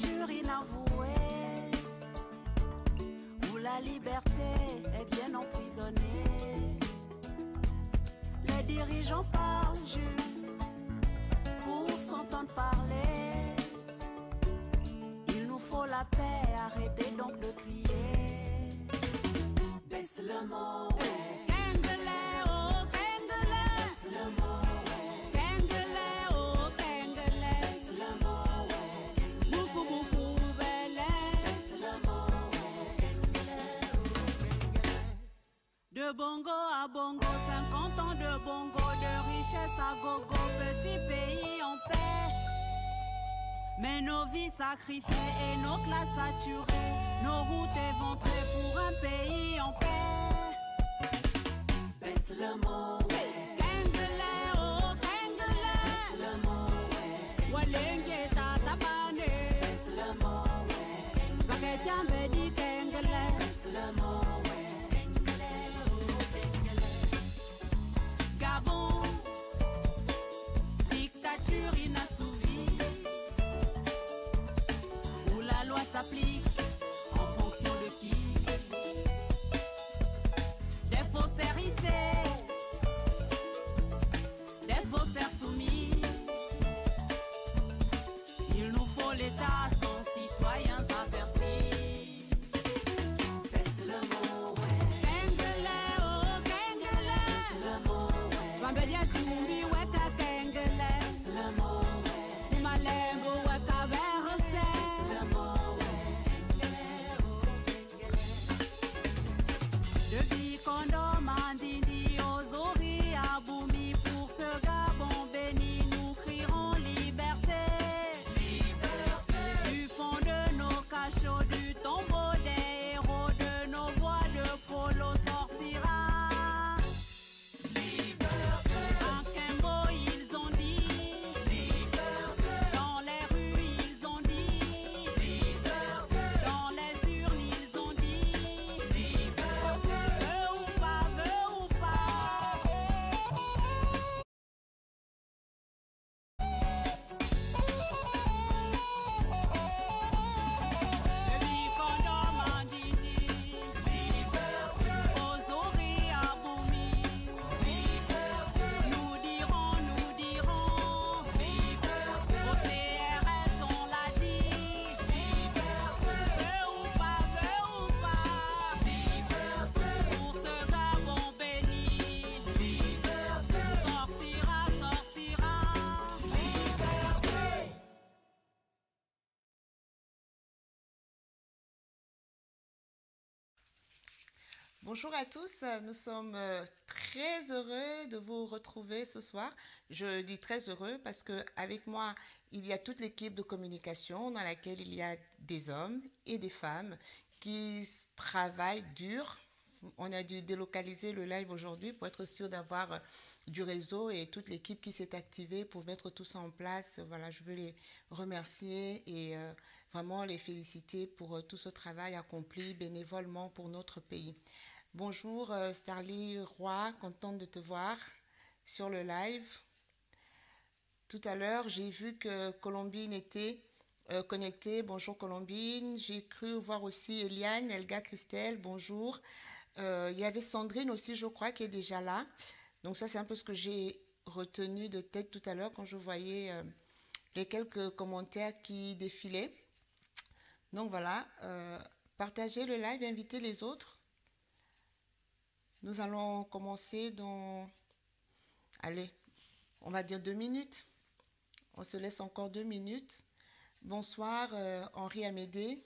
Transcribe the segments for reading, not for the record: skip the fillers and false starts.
dictature inavouée, où la liberté est bien emprisonnée. Les dirigeants parlent juste pour s'entendre parler. Il nous faut la paix, arrêtez donc de crier. Baisse le mot, ouais. Kengele, oh Kengele. Baisse le mot, ouais. Kengele, oh Kengele. Baisse le mot, ouais. Beaucoup, beaucoup, belle. Baisse le mot, ouais. Kengele, oh Kengele. De bongo à bongo, 50 ans de bongo, de richesse à gogo, petit pays en paix. Mais nos vies sacrifiées et nos classes saturées, nos routes éventrées pour un pays en paix. Baisse le mot, ouais. Kengele, oh Kengele. Baisse le mot, ouais. Walenge tatabane. Baisse le mot, ouais. Baketiambe di Kengele. Baisse le mot, ouais. Kengele, oh Kengele. Gabon, dictature inassouvie, où la loi s'applique en fonction de qui. Des faussaires hissés, des faussaires soumis. Il nous faut l'État sans citoyens avertis. Baisse le mot, ouais. Kengele, oh Kengele. Baisse le mot, ouais. Bambelia Tumbi, weka Kengele. Baisse le mot, ouais. Umalengo, weka Berose. Baisse le mot, ouais. Kengele, oh Kengele. Depuis Kondo, Mandindi, Ozori, Aboumi, pour ce Gabon béni, nous crierons liberté. Liberté. Du fond de nos cachots, du tombeau des héros, de nos voix de polo sortira. Liberté. En Kembo, ils ont dit. Liberté. Dans les rues, ils ont dit. Liberté. Dans les urnes, ils ont dit. Liberté. Veux ou pas, veux ou pas. Depuis Kondo, Mandindi. Liberté. Ozori, Aboumi. Liberté. Nous dirons. Liberté. Au CRS, on l'a dit. Liberté. Veux ou pas, Liberté. Pour ce Gabon béni. Liberté. Sortira. Liberté. Bonjour à tous, nous sommes très heureux de vous retrouver ce soir. Je dis très heureux parce que avec moi, il y a toute l'équipe de communication dans laquelle il y a des hommes et des femmes qui travaillent dur. On a dû délocaliser le live aujourd'hui pour être sûr d'avoir du réseau et toute l'équipe qui s'est activée pour mettre tout ça en place. Voilà, je veux les remercier et vraiment les féliciter pour tout ce travail accompli bénévolement pour notre pays. Bonjour Starly Roy, contente de te voir sur le live. Tout à l'heure, j'ai vu que Colombine était connectée. Bonjour Colombine. J'ai cru voir aussi Eliane, Elga, Christelle. Bonjour. Il y avait Sandrine aussi, je crois, qui est déjà là. Donc ça, c'est un peu ce que j'ai retenu de tête tout à l'heure quand je voyais les quelques commentaires qui défilaient. Donc voilà, partagez le live, invitez les autres. Nous allons commencer dans, allez, on va dire 2 minutes. On se laisse encore 2 minutes. Bonsoir Henri Amédée.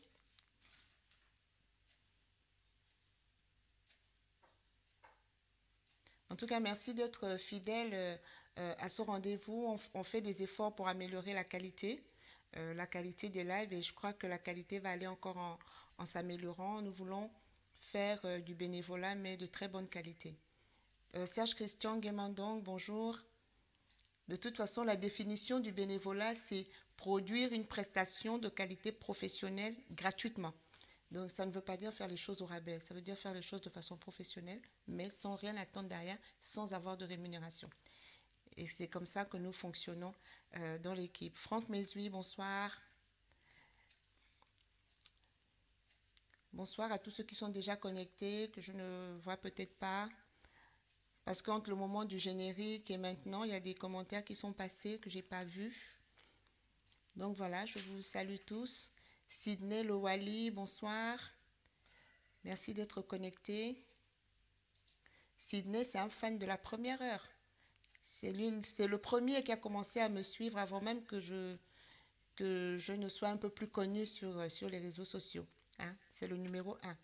En tout cas, merci d'être fidèle à ce rendez-vous. On fait des efforts pour améliorer la qualité des lives et je crois que la qualité va aller encore en s'améliorant. Nous voulons faire du bénévolat, mais de très bonne qualité. Serge Christian Guémandong, bonjour. De toute façon, la définition du bénévolat, c'est produire une prestation de qualité professionnelle gratuitement. Donc, ça ne veut pas dire faire les choses au rabais. Ça veut dire faire les choses de façon professionnelle, mais sans rien attendre derrière, sans avoir de rémunération. Et c'est comme ça que nous fonctionnons dans l'équipe. Franck Mézui, bonsoir. Bonsoir à tous ceux qui sont déjà connectés, que je ne vois peut-être pas. Parce qu'entre le moment du générique et maintenant, il y a des commentaires qui sont passés que je n'ai pas vus. Donc voilà, je vous salue tous. Sydney Lowali, bonsoir. Merci d'être connecté. Sydney, c'est un fan de la première heure. C'est le premier qui a commencé à me suivre avant même que je ne sois un peu plus connue sur les réseaux sociaux. Hein? C'est le numéro 1.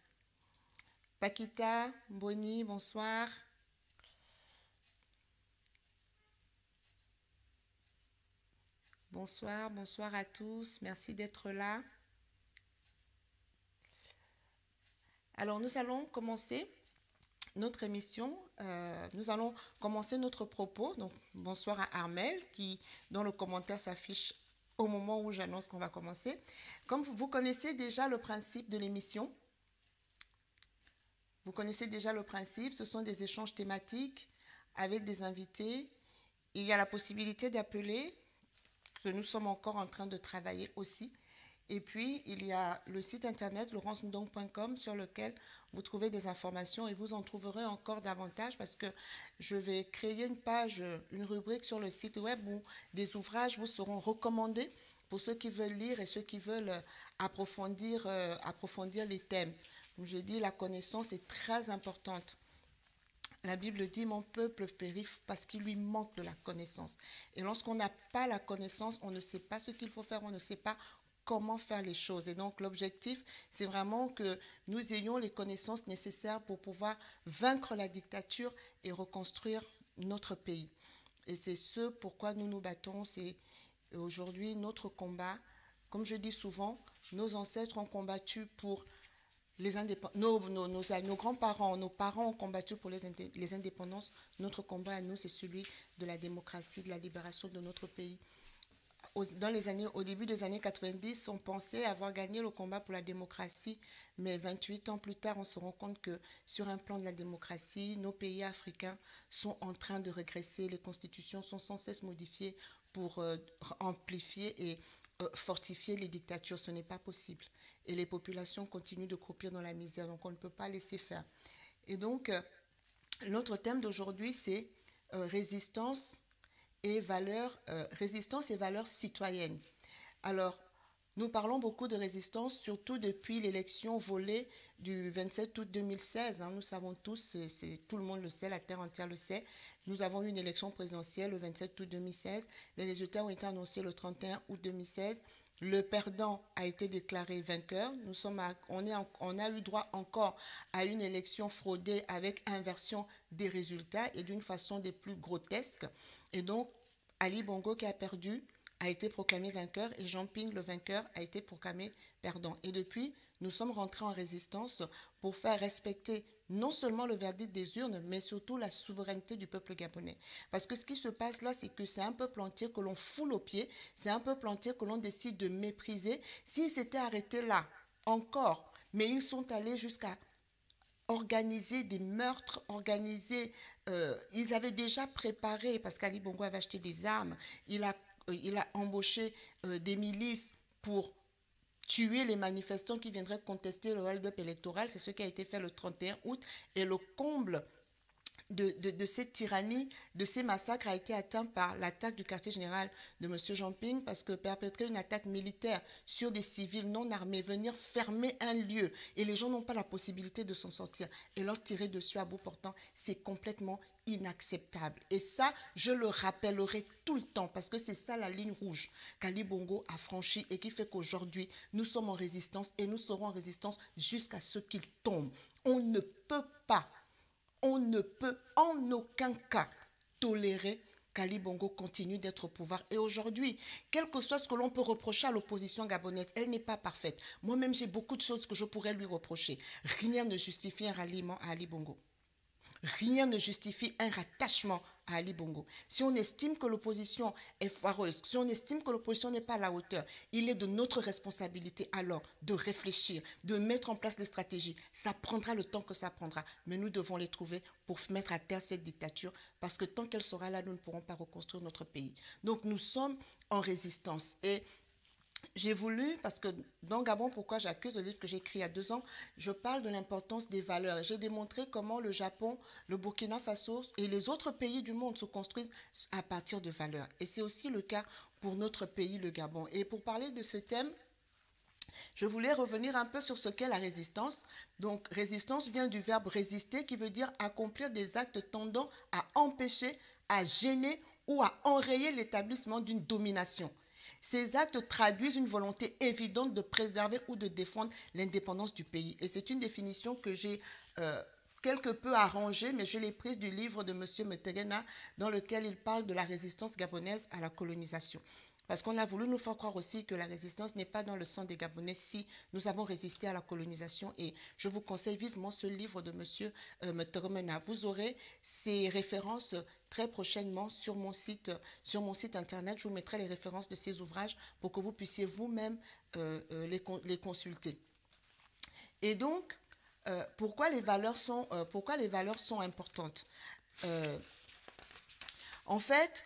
Paquita, Bonnie, bonsoir. Bonsoir, bonsoir à tous. Merci d'être là. Alors, nous allons commencer notre émission. Nous allons commencer notre propos. Donc, bonsoir à Armel, dont le commentaire s'affiche au moment où j'annonce qu'on va commencer. Comme vous connaissez déjà le principe de l'émission, ce sont des échanges thématiques avec des invités. Il y a la possibilité d'appeler, que nous sommes encore en train de travailler aussi. Et puis, il y a le site internet laurencemoudong.com sur lequel vous trouvez des informations et vous en trouverez encore davantage parce que je vais créer une page, une rubrique sur le site web où des ouvrages vous seront recommandés pour ceux qui veulent lire et ceux qui veulent approfondir les thèmes. Comme je dis, la connaissance est très importante. La Bible dit « Mon peuple périt parce qu'il lui manque de la connaissance ». Et lorsqu'on n'a pas la connaissance, on ne sait pas ce qu'il faut faire, on ne sait pas comment faire les choses. Et donc, l'objectif, c'est vraiment que nous ayons les connaissances nécessaires pour pouvoir vaincre la dictature et reconstruire notre pays. Et c'est ce pourquoi nous nous battons. C'est aujourd'hui notre combat. Comme je dis souvent, nos ancêtres ont combattu pour les indépendances. Nos grands-parents, nos parents ont combattu pour les indépendances. Notre combat à nous, c'est celui de la démocratie, de la libération de notre pays. Au début des années 90, on pensait avoir gagné le combat pour la démocratie, mais 28 ans plus tard, on se rend compte que sur un plan de la démocratie, nos pays africains sont en train de régresser. Les constitutions sont sans cesse modifiées pour amplifier et fortifier les dictatures. Ce n'est pas possible. Et les populations continuent de croupir dans la misère, donc on ne peut pas laisser faire. Et donc, notre thème d'aujourd'hui, c'est résistance et valeurs citoyennes. Alors, nous parlons beaucoup de résistance, surtout depuis l'élection volée du 27 août 2016. Nous savons tous, tout le monde le sait, la terre entière le sait. Nous avons eu une élection présidentielle le 27 août 2016. Les résultats ont été annoncés le 31 août 2016. Le perdant a été déclaré vainqueur. On a eu droit encore à une élection fraudée avec inversion des résultats et d'une façon des plus grotesques. Et donc, Ali Bongo qui a perdu a été proclamé vainqueur et Jean Ping, le vainqueur, a été proclamé perdant. Et depuis, nous sommes rentrés en résistance pour faire respecter non seulement le verdict des urnes, mais surtout la souveraineté du peuple gabonais. Parce que ce qui se passe là, c'est que c'est un peuple entier que l'on foule aux pieds, c'est un peuple entier que l'on décide de mépriser. S'ils s'étaient arrêtés là, encore, mais ils sont allés jusqu'à organiser des meurtres, ils avaient déjà préparé, parce qu'Ali Bongo avait acheté des armes, il a embauché des milices pour tuer les manifestants qui viendraient contester le hold-up électoral. C'est ce qui a été fait le 31 août. Et le comble de cette tyrannie, de ces massacres a été atteint par l'attaque du quartier général de M. Jean Ping, parce que perpétrer une attaque militaire sur des civils non armés, venir fermer un lieu et les gens n'ont pas la possibilité de s'en sortir et leur tirer dessus à bout portant, c'est complètement inacceptable. Et ça, je le rappellerai tout le temps parce que c'est ça la ligne rouge qu'Ali Bongo a franchie et qui fait qu'aujourd'hui, nous sommes en résistance et nous serons en résistance jusqu'à ce qu'il tombe. On ne peut en aucun cas tolérer qu'Ali Bongo continue d'être au pouvoir. Et aujourd'hui, quel que soit ce que l'on peut reprocher à l'opposition gabonaise, elle n'est pas parfaite. Moi-même, j'ai beaucoup de choses que je pourrais lui reprocher. Rien ne justifie un ralliement à Ali Bongo. Rien ne justifie un rattachement à Ali Bongo. Si on estime que l'opposition est foireuse, si on estime que l'opposition n'est pas à la hauteur, il est de notre responsabilité alors de réfléchir, de mettre en place des stratégies. Ça prendra le temps que ça prendra, mais nous devons les trouver pour mettre à terre cette dictature parce que tant qu'elle sera là, nous ne pourrons pas reconstruire notre pays. Donc nous sommes en résistance et j'ai voulu, parce que dans Gabon, pourquoi j'accuse, le livre que j'ai écrit il y a 2 ans, je parle de l'importance des valeurs. J'ai démontré comment le Japon, le Burkina Faso et les autres pays du monde se construisent à partir de valeurs. Et c'est aussi le cas pour notre pays, le Gabon. Et pour parler de ce thème, je voulais revenir un peu sur ce qu'est la résistance. Donc, résistance vient du verbe résister, qui veut dire accomplir des actes tendant à empêcher, à gêner ou à enrayer l'établissement d'une domination. Ces actes traduisent une volonté évidente de préserver ou de défendre l'indépendance du pays. Et c'est une définition que j'ai quelque peu arrangée, mais je l'ai prise du livre de M. Metegena, dans lequel il parle de la résistance gabonaise à la colonisation. Parce qu'on a voulu nous faire croire aussi que la résistance n'est pas dans le sang des Gabonais si nous avons résisté à la colonisation. Et je vous conseille vivement ce livre de M. Metegena. Vous aurez ces références très prochainement sur mon site internet. Je vous mettrai les références de ces ouvrages pour que vous puissiez vous-même les consulter. Et donc, pourquoi les valeurs sont importantes? En fait,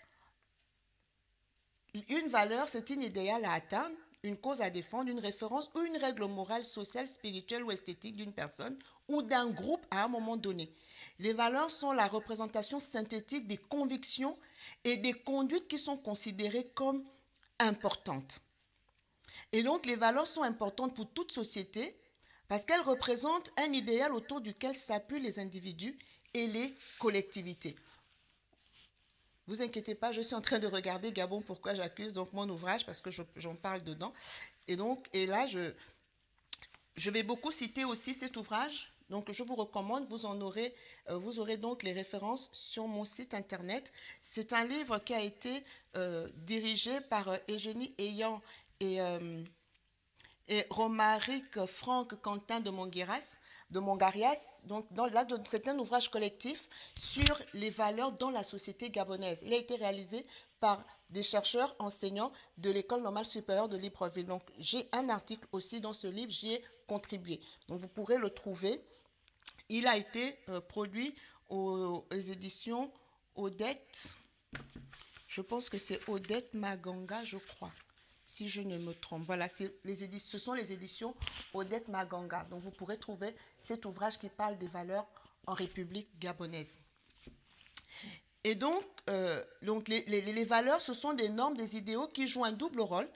une valeur, c'est un idéal à atteindre, une cause à défendre, une référence ou une règle morale, sociale, spirituelle ou esthétique d'une personne ou d'un groupe à un moment donné. Les valeurs sont la représentation synthétique des convictions et des conduites qui sont considérées comme importantes. Et donc, les valeurs sont importantes pour toute société parce qu'elles représentent un idéal autour duquel s'appuient les individus et les collectivités. Vous inquiétez pas, je suis en train de regarder Gabon, pourquoi j'accuse, donc mon ouvrage, parce que j'en parle dedans. Et là, je vais beaucoup citer aussi cet ouvrage. Donc, je vous recommande, vous aurez donc les références sur mon site internet. C'est un livre qui a été dirigé par Eugénie Eyan et Romaric Franck Quentin de Mongarias. Donc, c'est un ouvrage collectif sur les valeurs dans la société gabonaise. Il a été réalisé par des chercheurs enseignants de l'École normale supérieure de Libreville. Donc, j'ai un article aussi dans ce livre, j'y ai contribué. Donc, vous pourrez le trouver. Il a été produit aux éditions Odette. Je pense que c'est Odette Maganga, je crois, si je ne me trompe. Voilà, ce sont les éditions Odette Maganga. Donc, vous pourrez trouver cet ouvrage qui parle des valeurs en République gabonaise. Et donc les valeurs, ce sont des normes, des idéaux qui jouent un double rôle.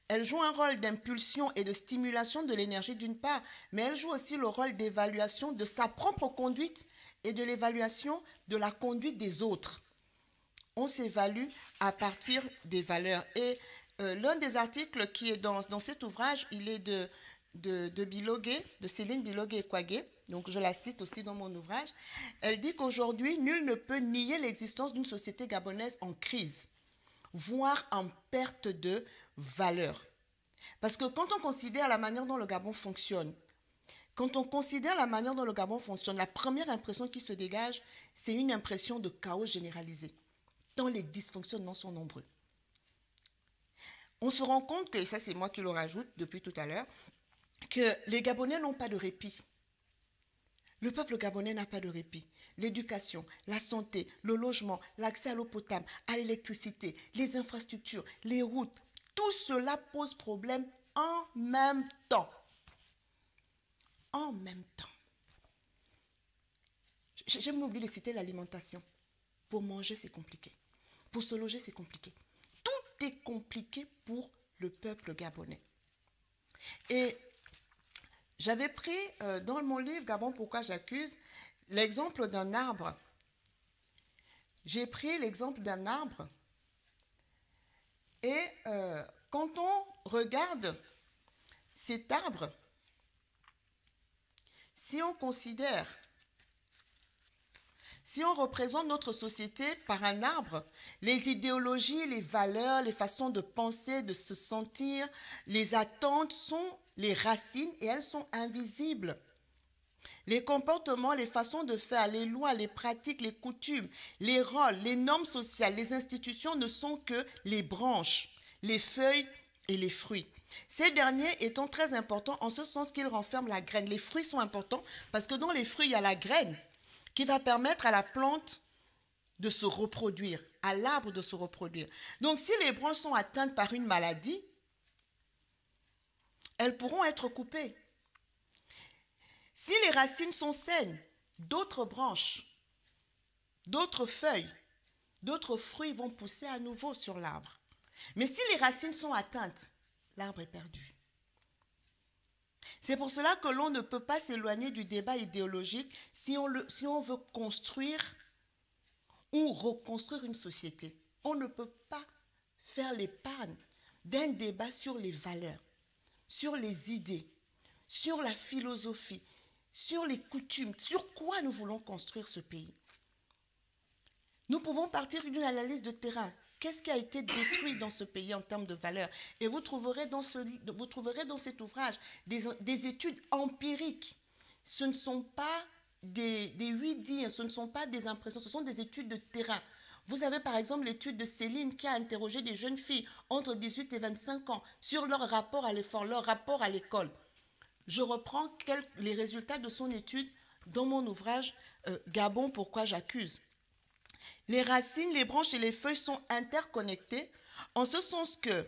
Elles jouent un rôle d'impulsion et de stimulation de l'énergie d'une part, mais elles jouent aussi le rôle d'évaluation de sa propre conduite et de l'évaluation de la conduite des autres. On s'évalue à partir des valeurs. Et l'un des articles qui est dans cet ouvrage, il est de Bilogué, de Céline Bilogué-Kwagé. Donc, je la cite aussi dans mon ouvrage. Elle dit qu'aujourd'hui, nul ne peut nier l'existence d'une société gabonaise en crise, voire en perte de valeur. Parce que quand on considère la manière dont le Gabon fonctionne, la première impression qui se dégage, c'est une impression de chaos généralisé, tant les dysfonctionnements sont nombreux. On se rend compte que, et ça c'est moi qui le rajoute depuis tout à l'heure, que les Gabonais n'ont pas de répit. Le peuple gabonais n'a pas de répit. L'éducation, la santé, le logement, l'accès à l'eau potable, à l'électricité, les infrastructures, les routes, tout cela pose problème en même temps. En même temps. J'ai même oublié de citer l'alimentation. Pour manger, c'est compliqué. Pour se loger, c'est compliqué. Tout est compliqué pour le peuple gabonais. Et j'avais pris dans mon livre « Gabon, pourquoi j'accuse » l'exemple d'un arbre. J'ai pris l'exemple d'un arbre et quand on regarde cet arbre, si on représente notre société par un arbre, les idéologies, les valeurs, les façons de penser, de se sentir, les attentes sont les racines et elles sont invisibles. Les comportements, les façons de faire, les lois, les pratiques, les coutumes, les rôles, les normes sociales, les institutions ne sont que les branches, les feuilles et les fruits. Ces derniers étant très importants en ce sens qu'ils renferment la graine. Les fruits sont importants parce que dans les fruits, il y a la graine qui va permettre à la plante de se reproduire, à l'arbre de se reproduire. Donc, si les branches sont atteintes par une maladie, elles pourront être coupées. Si les racines sont saines, d'autres branches, d'autres feuilles, d'autres fruits vont pousser à nouveau sur l'arbre. Mais si les racines sont atteintes, l'arbre est perdu. C'est pour cela que l'on ne peut pas s'éloigner du débat idéologique si on veut construire ou reconstruire une société. On ne peut pas faire l'épargne d'un débat sur les valeurs, sur les idées, sur la philosophie, sur les coutumes, sur quoi nous voulons construire ce pays. Nous pouvons partir d'une analyse de terrain. Qu'est-ce qui a été détruit dans ce pays en termes de valeurs? Et vous trouverez dans cet ouvrage des études empiriques. Ce ne sont pas des oui-dire, ce ne sont pas des impressions, ce sont des études de terrain. Vous avez par exemple l'étude de Céline qui a interrogé des jeunes filles entre 18 et 25 ans sur leur rapport à l'effort, leur rapport à l'école. Je reprends les résultats de son étude dans mon ouvrage Gabon, pourquoi j'accuse. Les racines, les branches et les feuilles sont interconnectées en ce sens que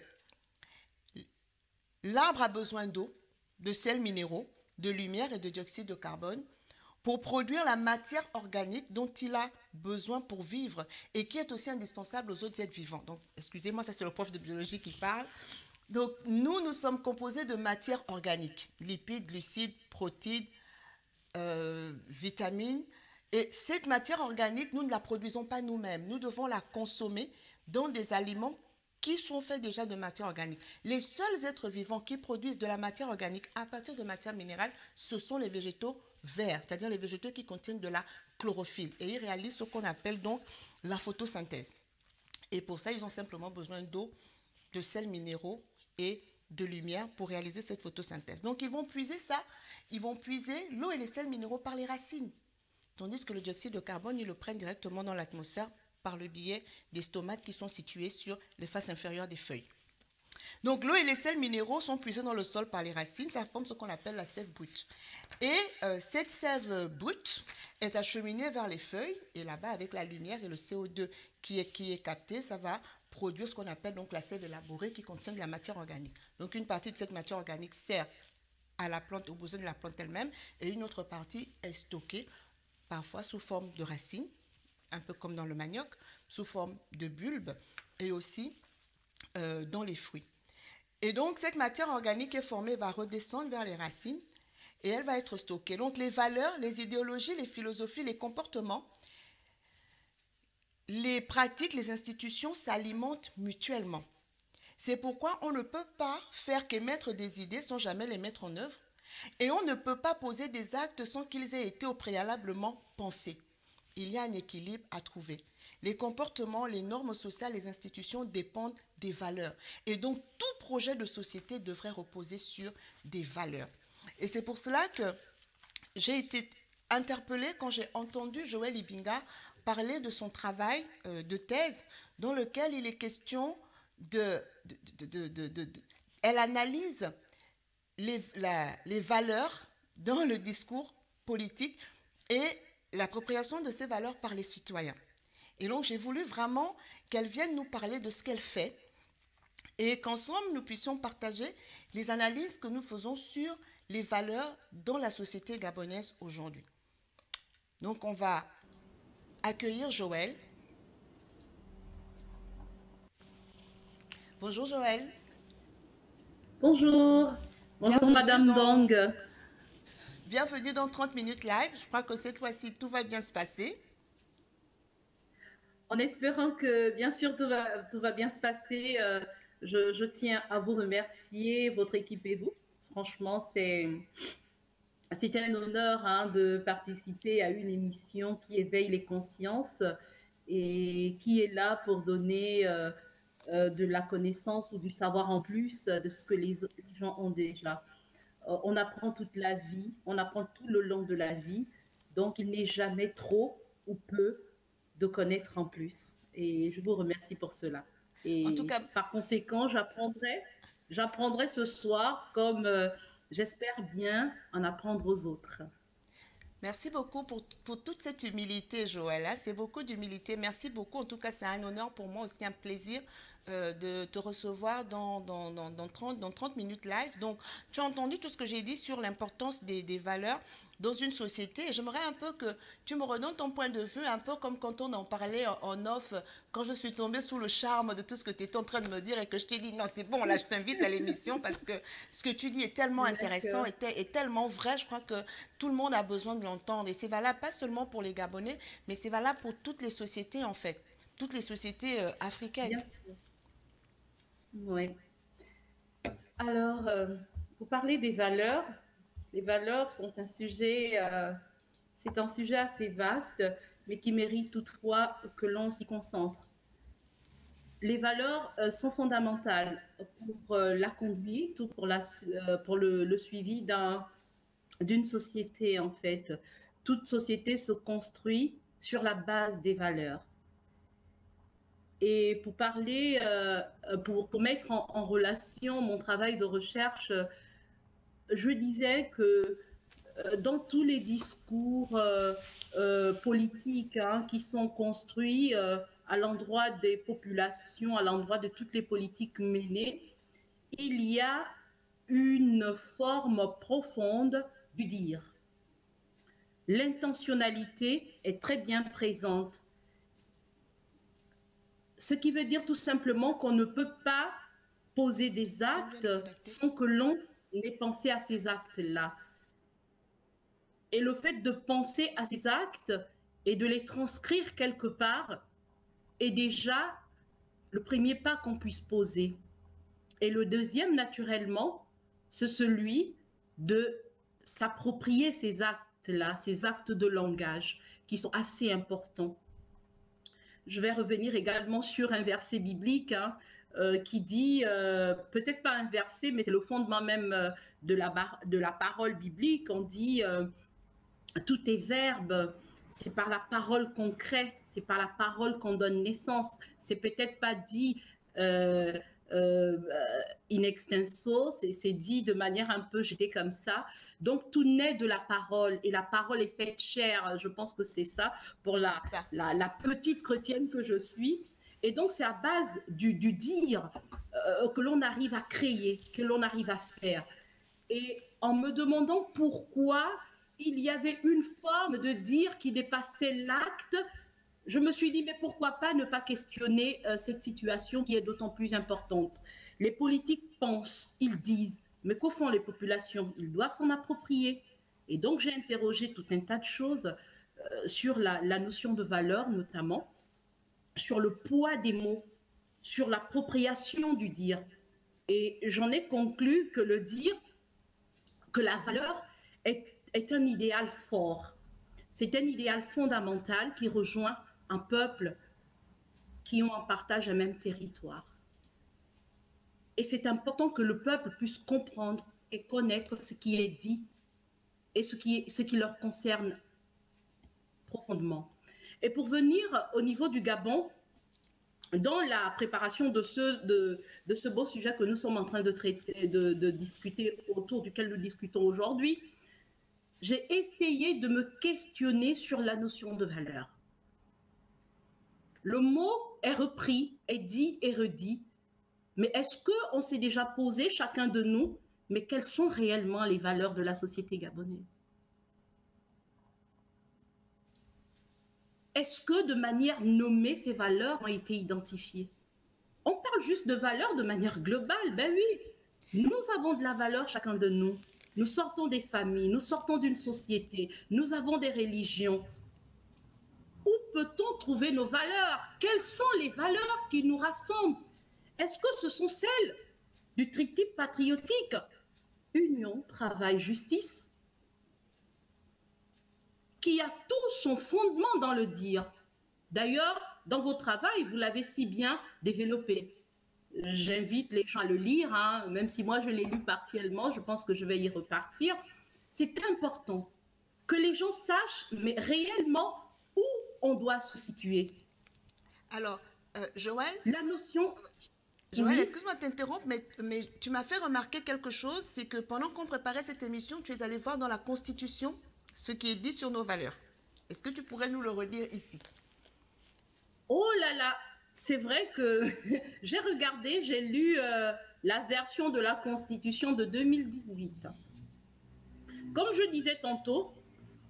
l'arbre a besoin d'eau, de sels minéraux, de lumière et de dioxyde de carbone pour produire la matière organique dont il a besoin pour vivre et qui est aussi indispensable aux autres êtres vivants. Donc, excusez-moi, ça c'est le prof de biologie qui parle. Donc, nous sommes composés de matière organique, lipides, glucides, protides, vitamines. Et cette matière organique, nous ne la produisons pas nous-mêmes. Nous devons la consommer dans des aliments qui sont faits déjà de matière organique. Les seuls êtres vivants qui produisent de la matière organique à partir de matière minérale, ce sont les végétaux verts, c'est-à-dire les végétaux qui contiennent de la chlorophylle. Et ils réalisent ce qu'on appelle donc la photosynthèse. Et pour ça, ils ont simplement besoin d'eau, de sels minéraux et de lumière pour réaliser cette photosynthèse. Donc, ils vont puiser ça, ils vont puiser l'eau et les sels minéraux par les racines. Tandis que le dioxyde de carbone, ils le prennent directement dans l'atmosphère par le biais des stomates qui sont situés sur les faces inférieures des feuilles. Donc l'eau et les sels minéraux sont puisés dans le sol par les racines, ça forme ce qu'on appelle la sève brute. Et cette sève brute est acheminée vers les feuilles et là-bas avec la lumière et le CO2 qui est capté, ça va produire ce qu'on appelle donc la sève élaborée qui contient de la matière organique. Donc une partie de cette matière organique sert à la plante, aux besoins de la plante elle-même et une autre partie est stockée parfois sous forme de racines, un peu comme dans le manioc, sous forme de bulbes et aussi dans les fruits. Et donc, cette matière organique est formée va redescendre vers les racines et elle va être stockée. Donc, les valeurs, les idéologies, les philosophies, les comportements, les pratiques, les institutions s'alimentent mutuellement. C'est pourquoi on ne peut pas faire qu'émettre des idées sans jamais les mettre en œuvre. Et on ne peut pas poser des actes sans qu'ils aient été au préalablement pensés. Il y a un équilibre à trouver. Les comportements, les normes sociales, les institutions dépendent des valeurs. Et donc, tout projet de société devrait reposer sur des valeurs. Et c'est pour cela que j'ai été interpellée quand j'ai entendu Joël Ibinga parler de son travail de thèse dans lequel il est question elle analyse les valeurs dans le discours politique et l'appropriation de ces valeurs par les citoyens. Et donc, j'ai voulu vraiment qu'elle vienne nous parler de ce qu'elle fait et qu'ensemble, nous puissions partager les analyses que nous faisons sur les valeurs dans la société gabonaise aujourd'hui. Donc, on va accueillir Joël. Bonjour Joël. Bonjour. Bonjour Madame Dong. Bienvenue dans 30 minutes live. Je crois que cette fois-ci, tout va bien se passer. En espérant que, bien sûr, tout va bien se passer, je tiens à vous remercier, votre équipe et vous. Franchement, c'est un honneur de participer à une émission qui éveille les consciences et qui est là pour donner de la connaissance ou du savoir en plus de ce que les gens ont déjà. On apprend toute la vie, on apprend tout le long de la vie, donc il n'est jamais trop ou peu de connaître en plus. Et je vous remercie pour cela. Et en tout cas, par conséquent, j'apprendrai ce soir comme j'espère bien en apprendre aux autres. Merci beaucoup pour toute cette humilité, Joël, hein. C'est beaucoup d'humilité. Merci beaucoup. En tout cas, c'est un honneur pour moi aussi, un plaisir de te recevoir dans 30 minutes live. Donc, tu as entendu tout ce que j'ai dit sur l'importance des valeurs dans une société. Et j'aimerais un peu que tu me redonnes ton point de vue, un peu comme quand on en parlait en off, quand je suis tombée sous le charme de tout ce que tu étais en train de me dire et que je t'ai dit, non, c'est bon, là, je t'invite à l'émission parce que ce que tu dis est tellement intéressant D'accord. est tellement vrai. Je crois que tout le monde a besoin de l'entendre. Et c'est valable pas seulement pour les Gabonais, mais c'est valable pour toutes les sociétés, en fait. Toutes les sociétés africaines. Bien sûr. Oui. Alors, pour parler des valeurs, les valeurs sont un sujet, c'est un sujet assez vaste, mais qui mérite toutefois que l'on s'y concentre. Les valeurs sont fondamentales pour la conduite ou pour le suivi d'une société, en fait. Toute société se construit sur la base des valeurs. Et pour parler, pour mettre en relation mon travail de recherche, je disais que dans tous les discours politiques hein, qui sont construits à l'endroit des populations, à l'endroit de toutes les politiques menées, il y a une forme profonde du dire. L'intentionnalité est très bien présente. Ce qui veut dire tout simplement qu'on ne peut pas poser des actes sans que l'on ait pensé à ces actes-là. Et le fait de penser à ces actes et de les transcrire quelque part est déjà le premier pas qu'on puisse poser. Et le deuxième, naturellement, c'est celui de s'approprier ces actes-là, ces actes de langage qui sont assez importants. Je vais revenir également sur un verset biblique hein, qui dit, peut-être pas un verset, mais c'est le fondement même de la parole biblique. On dit, tout est verbe, c'est par la parole qu'on crée, c'est par la parole qu'on donne naissance. C'est peut-être pas dit in extenso, c'est dit de manière un peu jetée comme ça. Donc tout naît de la parole et la parole est faite chair. Je pense que c'est ça pour la petite chrétienne que je suis. Et donc c'est à base du dire que l'on arrive à créer, que l'on arrive à faire. Et en me demandant pourquoi il y avait une forme de dire qui dépassait l'acte, je me suis dit, mais pourquoi pas ne pas questionner cette situation qui est d'autant plus importante. Les politiques pensent, ils disent, mais qu'au fond les populations, ils doivent s'en approprier. Et donc j'ai interrogé tout un tas de choses sur la notion de valeur notamment, sur le poids des mots, sur l'appropriation du dire. Et j'en ai conclu que le dire, que la valeur est un idéal fort. C'est un idéal fondamental qui rejoint un peuple qui ont en partage un même territoire. Et c'est important que le peuple puisse comprendre et connaître ce qui est dit et ce qui leur concerne profondément. Et pour venir au niveau du Gabon, dans la préparation de ce beau sujet que nous sommes en train de traiter, de discuter, autour duquel nous discutons aujourd'hui, j'ai essayé de me questionner sur la notion de valeur. Le mot est repris, est dit et redit, mais est-ce qu'on s'est déjà posé, chacun de nous, mais quelles sont réellement les valeurs de la société gabonaise? Est-ce que de manière nommée, ces valeurs ont été identifiées? On parle juste de valeurs de manière globale, ben oui. Nous avons de la valeur, chacun de nous. Nous sortons des familles, nous sortons d'une société, nous avons des religions. Où peut-on trouver nos valeurs? Quelles sont les valeurs qui nous rassemblent? Est-ce que ce sont celles du triptyque patriotique? Union, travail, justice, qui a tout son fondement dans le dire. D'ailleurs, dans vos travails, vous l'avez si bien développé. J'invite les gens à le lire, hein, même si moi je l'ai lu partiellement, je pense que je vais y repartir. C'est important que les gens sachent, mais réellement, où on doit se situer. Alors, Joël, la notion... Joël, oui. Excuse-moi de t'interrompre, mais tu m'as fait remarquer quelque chose, c'est que pendant qu'on préparait cette émission, tu es allé voir dans la Constitution ce qui est dit sur nos valeurs. Est-ce que tu pourrais nous le redire ici? Oh là là, c'est vrai que j'ai regardé, j'ai lu la version de la Constitution de 2018. Comme je disais tantôt,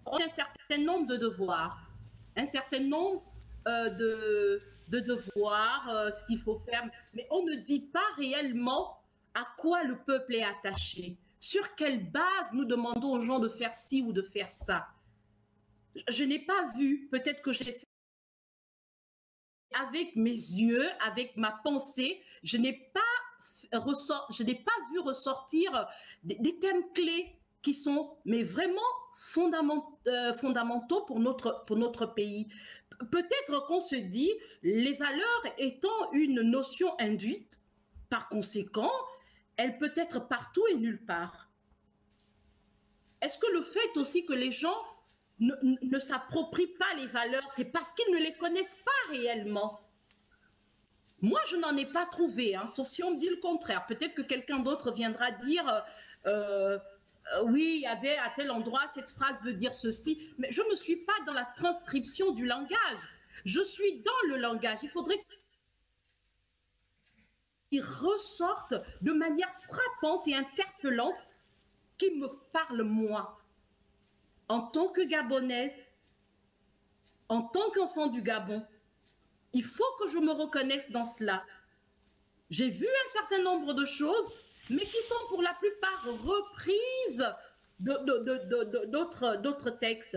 on a un certain nombre de devoirs, un certain nombre de devoirs, ce qu'il faut faire, mais on ne dit pas réellement à quoi le peuple est attaché. Sur quelle base nous demandons aux gens de faire ci ou de faire ça? Je n'ai pas vu, peut-être que j'ai fait avec mes yeux, avec ma pensée, je n'ai pas vu ressortir des thèmes clés qui sont mais vraiment fondamentaux pour notre pays. Peut-être qu'on se dit, les valeurs étant une notion induite, par conséquent, elle peut être partout et nulle part. Est-ce que le fait aussi que les gens ne s'approprient pas les valeurs, c'est parce qu'ils ne les connaissent pas réellement? Moi, je n'en ai pas trouvé, hein, sauf si on me dit le contraire. Peut-être que quelqu'un d'autre viendra dire oui, il y avait à tel endroit, cette phrase veut dire ceci, mais je ne suis pas dans la transcription du langage. Je suis dans le langage. Il faudrait qu'ils ressortent de manière frappante et interpellante qui me parle moi. En tant que Gabonaise, en tant qu'enfant du Gabon, il faut que je me reconnaisse dans cela. J'ai vu un certain nombre de choses, mais qui sont pour la plupart reprises d'autres textes.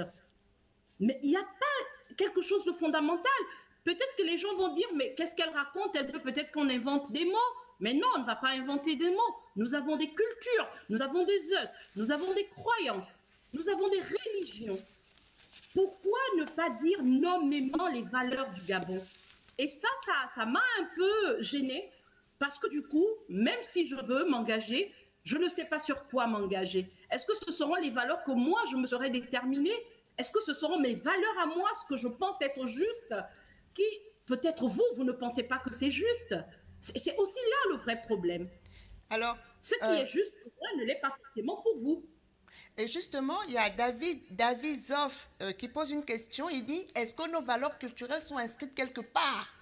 Mais il n'y a pas quelque chose de fondamental. Peut-être que les gens vont dire, mais qu'est-ce qu'elle raconte? Elle veut peut-être qu'on invente des mots. Mais non, on ne va pas inventer des mots. Nous avons des cultures, nous avons des us, nous avons des croyances. Nous avons des religions. Pourquoi ne pas dire nommément les valeurs du Gabon? Et ça m'a un peu gênée parce que du coup, même si je veux m'engager, je ne sais pas sur quoi m'engager. Est-ce que ce seront les valeurs que moi, je me serais déterminée? Est-ce que ce seront mes valeurs à moi, ce que je pense être juste, qui, peut-être vous ne pensez pas que c'est juste? C'est aussi là le vrai problème. Alors, ce qui est juste pour moi ne l'est pas forcément pour vous. Et justement, il y a David Zoff qui pose une question. Il dit, est-ce que nos valeurs culturelles sont inscrites quelque part?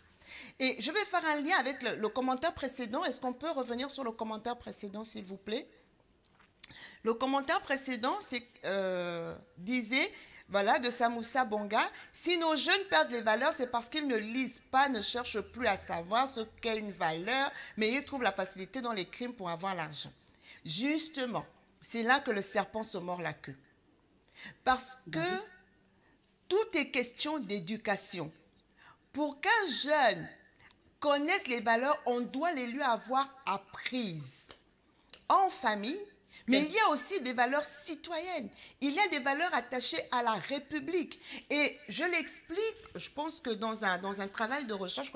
Et je vais faire un lien avec le commentaire précédent. Est-ce qu'on peut revenir sur le commentaire précédent, s'il vous plaît? Le commentaire précédent disait, voilà, de Samoussa Bonga, si nos jeunes perdent les valeurs, c'est parce qu'ils ne lisent pas, ne cherchent plus à savoir ce qu'est une valeur, mais ils trouvent la facilité dans les crimes pour avoir l'argent. Justement. C'est là que le serpent se mord la queue. Parce que tout est question d'éducation. Pour qu'un jeune connaisse les valeurs, on doit les lui avoir apprises en famille, mais il y a aussi des valeurs citoyennes. Il y a des valeurs attachées à la République. Et je l'explique, je pense que dans un travail de recherche,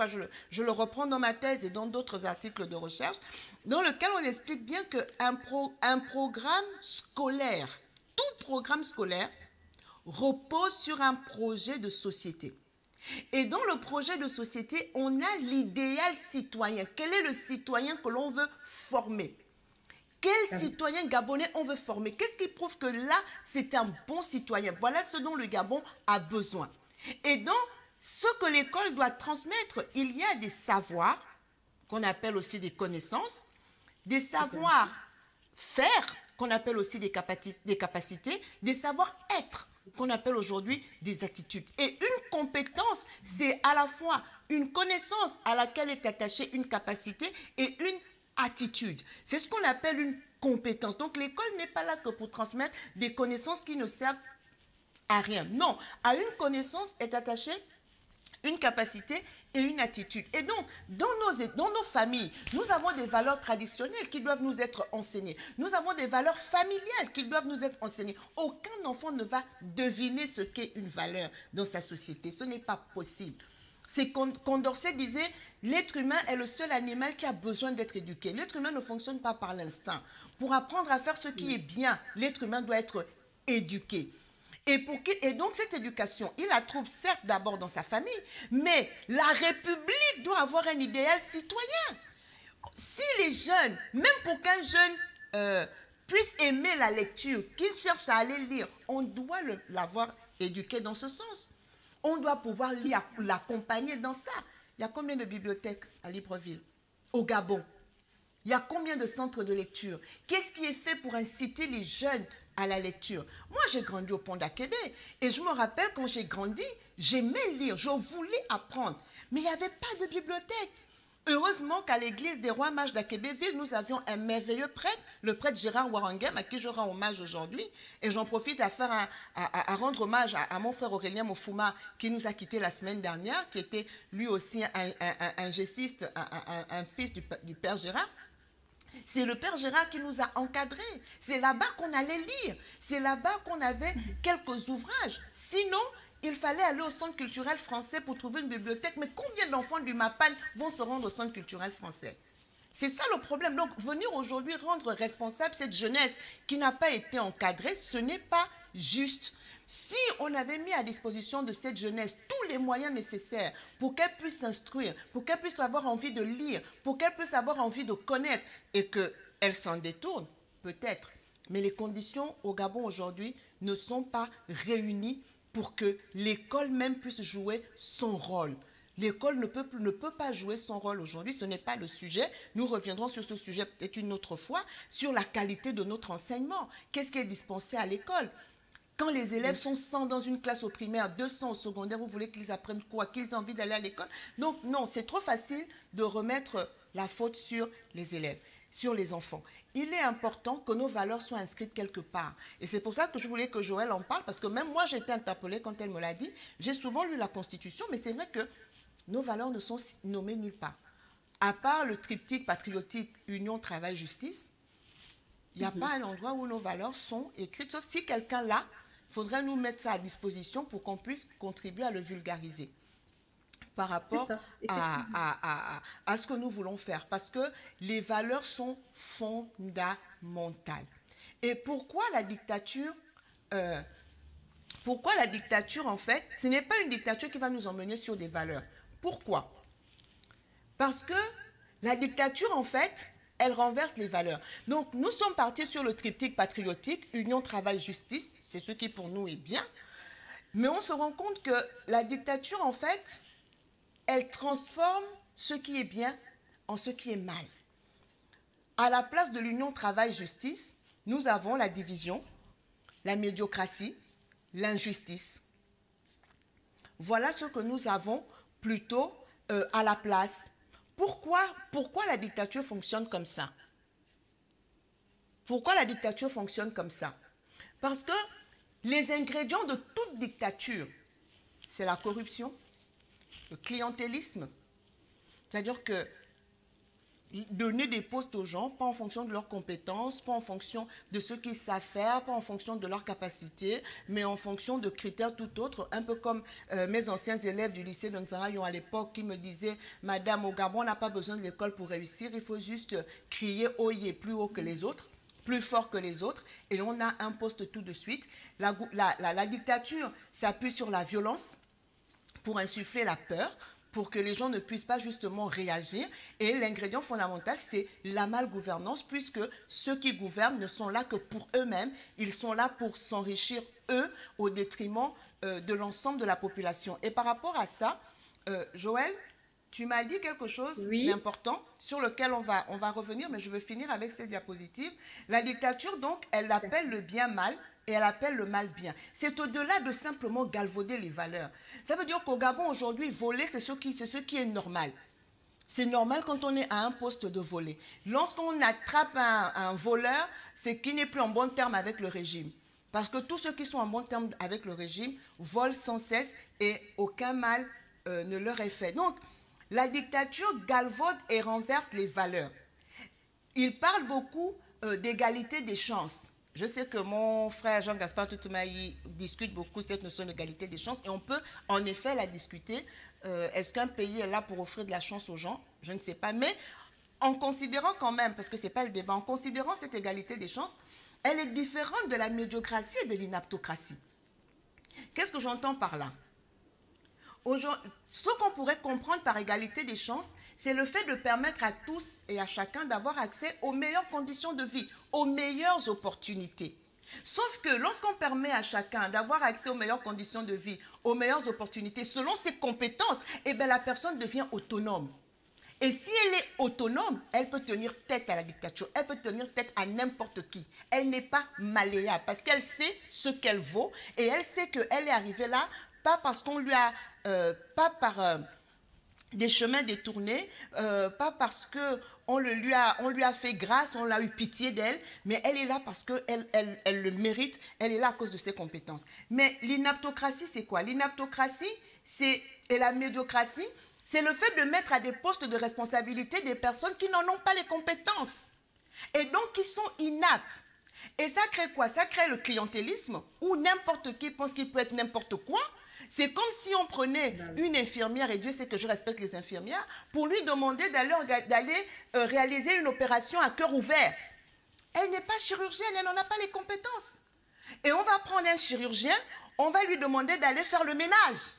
je le reprends dans ma thèse et dans d'autres articles de recherche, dans lequel on explique bien qu'un programme scolaire, tout programme scolaire, repose sur un projet de société. Et dans le projet de société, on a l'idéal citoyen. Quel est le citoyen que l'on veut former? Quel citoyen gabonais on veut former? Qu'est-ce qui prouve que là, c'est un bon citoyen? Voilà ce dont le Gabon a besoin. Et dans ce que l'école doit transmettre, il y a des savoirs, qu'on appelle aussi des connaissances, des savoir-faire, qu'on appelle aussi des capacités, des savoir-être, qu'on appelle aujourd'hui des attitudes. Et une compétence, c'est à la fois une connaissance à laquelle est attachée une capacité et une attitude. C'est ce qu'on appelle une compétence. Donc l'école n'est pas là que pour transmettre des connaissances qui ne servent à rien. Non, à une connaissance est attachée une capacité et une attitude. Et donc, dans nos familles, nous avons des valeurs traditionnelles qui doivent nous être enseignées. Nous avons des valeurs familiales qui doivent nous être enseignées. Aucun enfant ne va deviner ce qu'est une valeur dans sa société. Ce n'est pas possible. C'est Condorcet disait, l'être humain est le seul animal qui a besoin d'être éduqué. L'être humain ne fonctionne pas par l'instinct. Pour apprendre à faire ce qui est bien, l'être humain doit être éduqué. Et donc cette éducation, il la trouve certes d'abord dans sa famille, mais la République doit avoir un idéal citoyen. Si les jeunes, même pour qu'un jeune puisse aimer la lecture, qu'il cherche à aller lire. On doit l'avoir éduqué dans ce sens. On doit pouvoir l'accompagner dans ça. Il y a combien de bibliothèques à Libreville, au Gabon? Il y a combien de centres de lecture? Qu'est-ce qui est fait pour inciter les jeunes à la lecture? Moi, j'ai grandi au Pont d'Akébé et je me rappelle quand j'ai grandi, j'aimais lire, je voulais apprendre. Mais il n'y avait pas de bibliothèque. Heureusement qu'à l'église des Rois Mages d'Akébéville, nous avions un merveilleux prêtre, le prêtre Gérard Warangem, à qui je rends hommage aujourd'hui. Et j'en profite à rendre hommage à mon frère Aurélien Mofouma, qui nous a quittés la semaine dernière, qui était lui aussi un gessiste, un fils du père Gérard. C'est le père Gérard qui nous a encadrés. C'est là-bas qu'on allait lire. C'est là-bas qu'on avait quelques ouvrages. Sinon, il fallait aller au centre culturel français pour trouver une bibliothèque. Mais combien d'enfants du MAPAN vont se rendre au centre culturel français? C'est ça le problème. Donc, venir aujourd'hui rendre responsable cette jeunesse qui n'a pas été encadrée, ce n'est pas juste. Si on avait mis à disposition de cette jeunesse tous les moyens nécessaires pour qu'elle puisse s'instruire, pour qu'elle puisse avoir envie de lire, pour qu'elle puisse avoir envie de connaître et qu'elle s'en détourne, peut-être. Mais les conditions au Gabon aujourd'hui ne sont pas réunies pour que l'école même puisse jouer son rôle. L'école ne peut pas jouer son rôle aujourd'hui, ce n'est pas le sujet. Nous reviendrons sur ce sujet peut-être une autre fois, sur la qualité de notre enseignement. Qu'est-ce qui est dispensé à l'école? Quand les élèves sont 100 dans une classe au primaire, 200 au secondaire, vous voulez qu'ils apprennent quoi? Qu'ils aient envie d'aller à l'école? Donc non, c'est trop facile de remettre la faute sur les élèves, sur les enfants. Il est important que nos valeurs soient inscrites quelque part. Et c'est pour ça que je voulais que Joël en parle, parce que même moi, j'ai été interpellée quand elle me l'a dit. J'ai souvent lu la Constitution, mais c'est vrai que nos valeurs ne sont nommées nulle part. À part le triptyque patriotique Union, Travail, Justice, il n'y a pas un endroit où nos valeurs sont écrites, sauf si quelqu'un l'a, il faudrait nous mettre ça à disposition pour qu'on puisse contribuer à le vulgariser par rapport à ce que nous voulons faire. Parce que les valeurs sont fondamentales. Et pourquoi la dictature, en fait, ce n'est pas une dictature qui va nous emmener sur des valeurs. Pourquoi? Parce que la dictature, en fait, elle renverse les valeurs. Donc, nous sommes partis sur le triptyque patriotique, union, travail, justice. C'est ce qui, pour nous, est bien. Mais on se rend compte que la dictature, en fait, elle transforme ce qui est bien en ce qui est mal. À la place de l'union, travail, justice, nous avons la division, la médiocratie, l'injustice. Voilà ce que nous avons plutôt à la place. Pourquoi la dictature fonctionne comme ça? Pourquoi la dictature fonctionne comme ça? Parce que les ingrédients de toute dictature, c'est la corruption, le clientélisme. C'est-à-dire que donner des postes aux gens, pas en fonction de leurs compétences, pas en fonction de ce qu'ils savent faire, pas en fonction de leurs capacités, mais en fonction de critères tout autres, un peu comme mes anciens élèves du lycée de Nzarayon à l'époque qui me disaient « Madame, au Gabon, on n'a pas besoin de l'école pour réussir, il faut juste crier haut et plus haut que les autres, plus fort que les autres, et on a un poste tout de suite. » La dictature s'appuie sur la violence pour insuffler la peur, pour que les gens ne puissent pas justement réagir. Et l'ingrédient fondamental, c'est la malgouvernance, puisque ceux qui gouvernent ne sont là que pour eux-mêmes. Ils sont là pour s'enrichir, eux, au détriment de l'ensemble de la population. Et par rapport à ça, Joël, tu m'as dit quelque chose d'important sur lequel on va revenir, mais je veux finir avec ces diapositives. La dictature, donc, elle appelle le bien mal, et elle appelle le mal bien. C'est au-delà de simplement galvauder les valeurs. Ça veut dire qu'au Gabon, aujourd'hui, voler, c'est ce qui est normal. C'est normal quand on est à un poste de voler. Lorsqu'on attrape un voleur, c'est qu'il n'est plus en bon terme avec le régime. Parce que tous ceux qui sont en bon terme avec le régime volent sans cesse et aucun mal ne leur est fait. Donc, la dictature galvaude et renverse les valeurs. Il parle beaucoup d'égalité des chances. Je sais que mon frère Jean-Gaspard Toutoumai discute beaucoup cette notion d'égalité des chances et on peut en effet la discuter. Est-ce qu'un pays est là pour offrir de la chance aux gens? Je ne sais pas. Mais en considérant quand même, parce que ce n'est pas le débat, en considérant cette égalité des chances, elle est différente de la médiocratie et de l'inaptocratie. Qu'est-ce que j'entends par là? Ce qu'on pourrait comprendre par égalité des chances, c'est le fait de permettre à tous et à chacun d'avoir accès aux meilleures conditions de vie, aux meilleures opportunités. Sauf que lorsqu'on permet à chacun d'avoir accès aux meilleures conditions de vie, aux meilleures opportunités, selon ses compétences, eh bien la personne devient autonome. Et si elle est autonome, elle peut tenir tête à la dictature, elle peut tenir tête à n'importe qui. Elle n'est pas malléable parce qu'elle sait ce qu'elle vaut et elle sait qu'elle est arrivée là, pas parce qu'on lui a, pas par des chemins détournés, pas parce qu'on lui a fait grâce, on a eu pitié d'elle, mais elle est là parce qu'elle elle le mérite, elle est là à cause de ses compétences. Mais l'inaptocratie, c'est quoi? L'inaptocratie et la médiocratie, c'est le fait de mettre à des postes de responsabilité des personnes qui n'en ont pas les compétences et donc qui sont inaptes. Et ça crée quoi? Ça crée le clientélisme où n'importe qui pense qu'il peut être n'importe quoi. C'est comme si on prenait une infirmière, et Dieu sait que je respecte les infirmières, pour lui demander d'aller réaliser une opération à cœur ouvert. Elle n'est pas chirurgienne, elle n'en a pas les compétences. Et on va prendre un chirurgien, on va lui demander d'aller faire le ménage.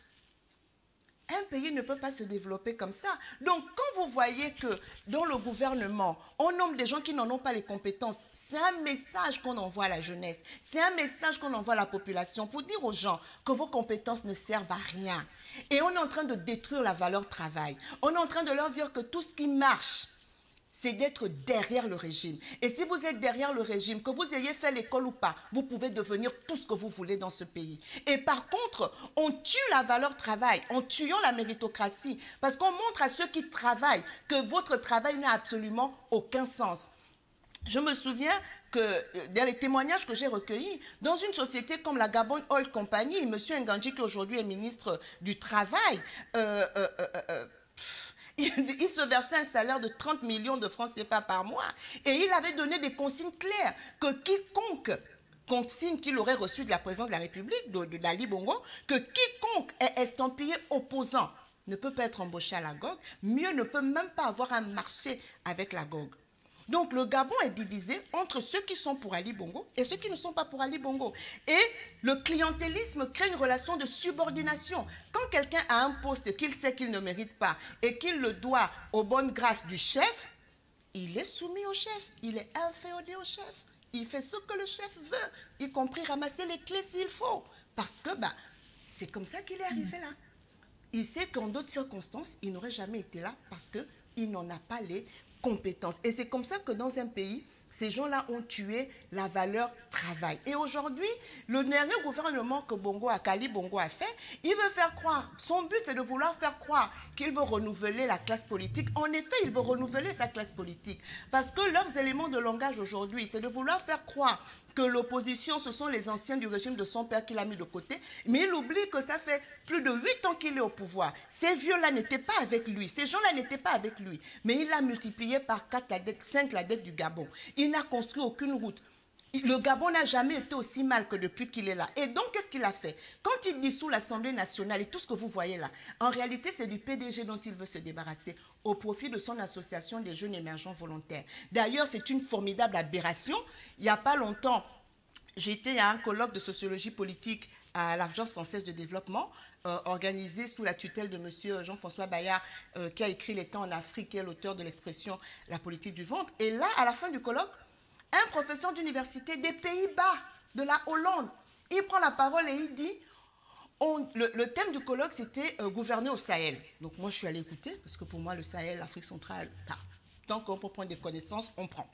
Un pays ne peut pas se développer comme ça. Donc, quand vous voyez que dans le gouvernement, on nomme des gens qui n'en ont pas les compétences, c'est un message qu'on envoie à la jeunesse, c'est un message qu'on envoie à la population pour dire aux gens que vos compétences ne servent à rien. Et on est en train de détruire la valeur travail. On est en train de leur dire que tout ce qui marche, c'est d'être derrière le régime. Et si vous êtes derrière le régime, que vous ayez fait l'école ou pas, vous pouvez devenir tout ce que vous voulez dans ce pays. Et par contre, on tue la valeur travail en tuant la méritocratie parce qu'on montre à ceux qui travaillent que votre travail n'a absolument aucun sens. Je me souviens que dans les témoignages que j'ai recueillis, dans une société comme la Gabon Oil Company, M. Nganji, qui aujourd'hui est ministre du Travail, il se versait un salaire de 30 millions de francs CFA par mois et il avait donné des consignes claires que quiconque, consigne qu'il aurait reçu de la présidence de la République, de Ali Bongo, que quiconque est estampillé opposant ne peut pas être embauché à la GOG, mieux ne peut même pas avoir un marché avec la GOG. Donc le Gabon est divisé entre ceux qui sont pour Ali Bongo et ceux qui ne sont pas pour Ali Bongo. Et le clientélisme crée une relation de subordination. Quand quelqu'un a un poste qu'il sait qu'il ne mérite pas et qu'il le doit aux bonnes grâces du chef, il est soumis au chef, il est inféodé au chef. Il fait ce que le chef veut, y compris ramasser les clés s'il faut. Parce que c'est comme ça qu'il est arrivé là. Il sait qu'en d'autres circonstances, il n'aurait jamais été là parce qu'il n'en a pas les compétences. Et c'est comme ça que dans un pays, ces gens-là ont tué la valeur travail. Et aujourd'hui, le dernier gouvernement que Ali Bongo a fait, il veut faire croire, son but c'est de vouloir faire croire qu'il veut renouveler la classe politique. En effet, il veut renouveler sa classe politique. Parce que leurs éléments de langage aujourd'hui, c'est de vouloir faire croire que l'opposition, ce sont les anciens du régime de son père qu'il a mis de côté. Mais il oublie que ça fait plus de 8 ans qu'il est au pouvoir. Ces vieux-là n'étaient pas avec lui. Ces gens-là n'étaient pas avec lui. Mais il a multiplié par 4 la dette, 5 la dette du Gabon. Il n'a construit aucune route. Le Gabon n'a jamais été aussi mal que depuis qu'il est là. Et donc, qu'est-ce qu'il a fait? Quand il dissout l'Assemblée nationale et tout ce que vous voyez là, en réalité, c'est du PDG dont il veut se débarrasser au profit de son association des jeunes émergents volontaires. D'ailleurs, c'est une formidable aberration. Il n'y a pas longtemps, j'étais à un colloque de sociologie politique à l'Agence française de développement, organisé sous la tutelle de M. Jean-François Bayard, qui a écrit Les temps en Afrique, qui est l'auteur de l'expression « La politique du ventre ». Et là, à la fin du colloque, un professeur d'université des Pays-Bas, de la Hollande, il prend la parole et il dit, le thème du colloque, c'était gouverner au Sahel. Donc moi, je suis allée écouter, parce que pour moi, le Sahel, l'Afrique centrale, tant qu'on peut prendre des connaissances, on prend.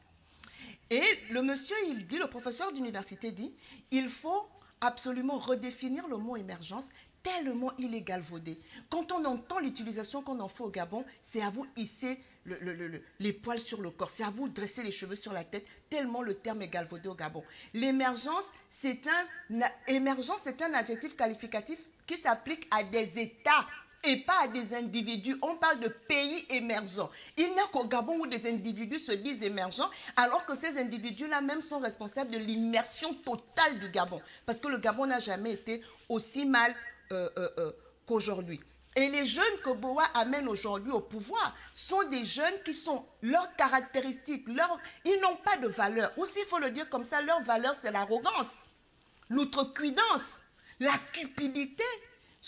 Et le monsieur, il dit, le professeur d'université dit, il faut absolument redéfinir le mot émergence tellement il est galvaudé. Quand on entend l'utilisation qu'on en fait au Gabon, c'est à vous hisser les poils sur le corps, c'est à vous dresser les cheveux sur la tête, tellement le terme est galvaudé au Gabon. L'émergence, c'est un adjectif qualificatif qui s'applique à des États et pas à des individus. On parle de pays émergents. Il n'y a qu'au Gabon où des individus se disent émergents, alors que ces individus-là même sont responsables de l'immersion totale du Gabon. Parce que le Gabon n'a jamais été aussi mal qu'aujourd'hui. Et les jeunes que Boa amène aujourd'hui au pouvoir sont des jeunes qui sont leurs caractéristiques, ils n'ont pas de valeur. Aussi, il faut le dire comme ça, leur valeur, c'est l'arrogance, l'outrecuidance, la cupidité.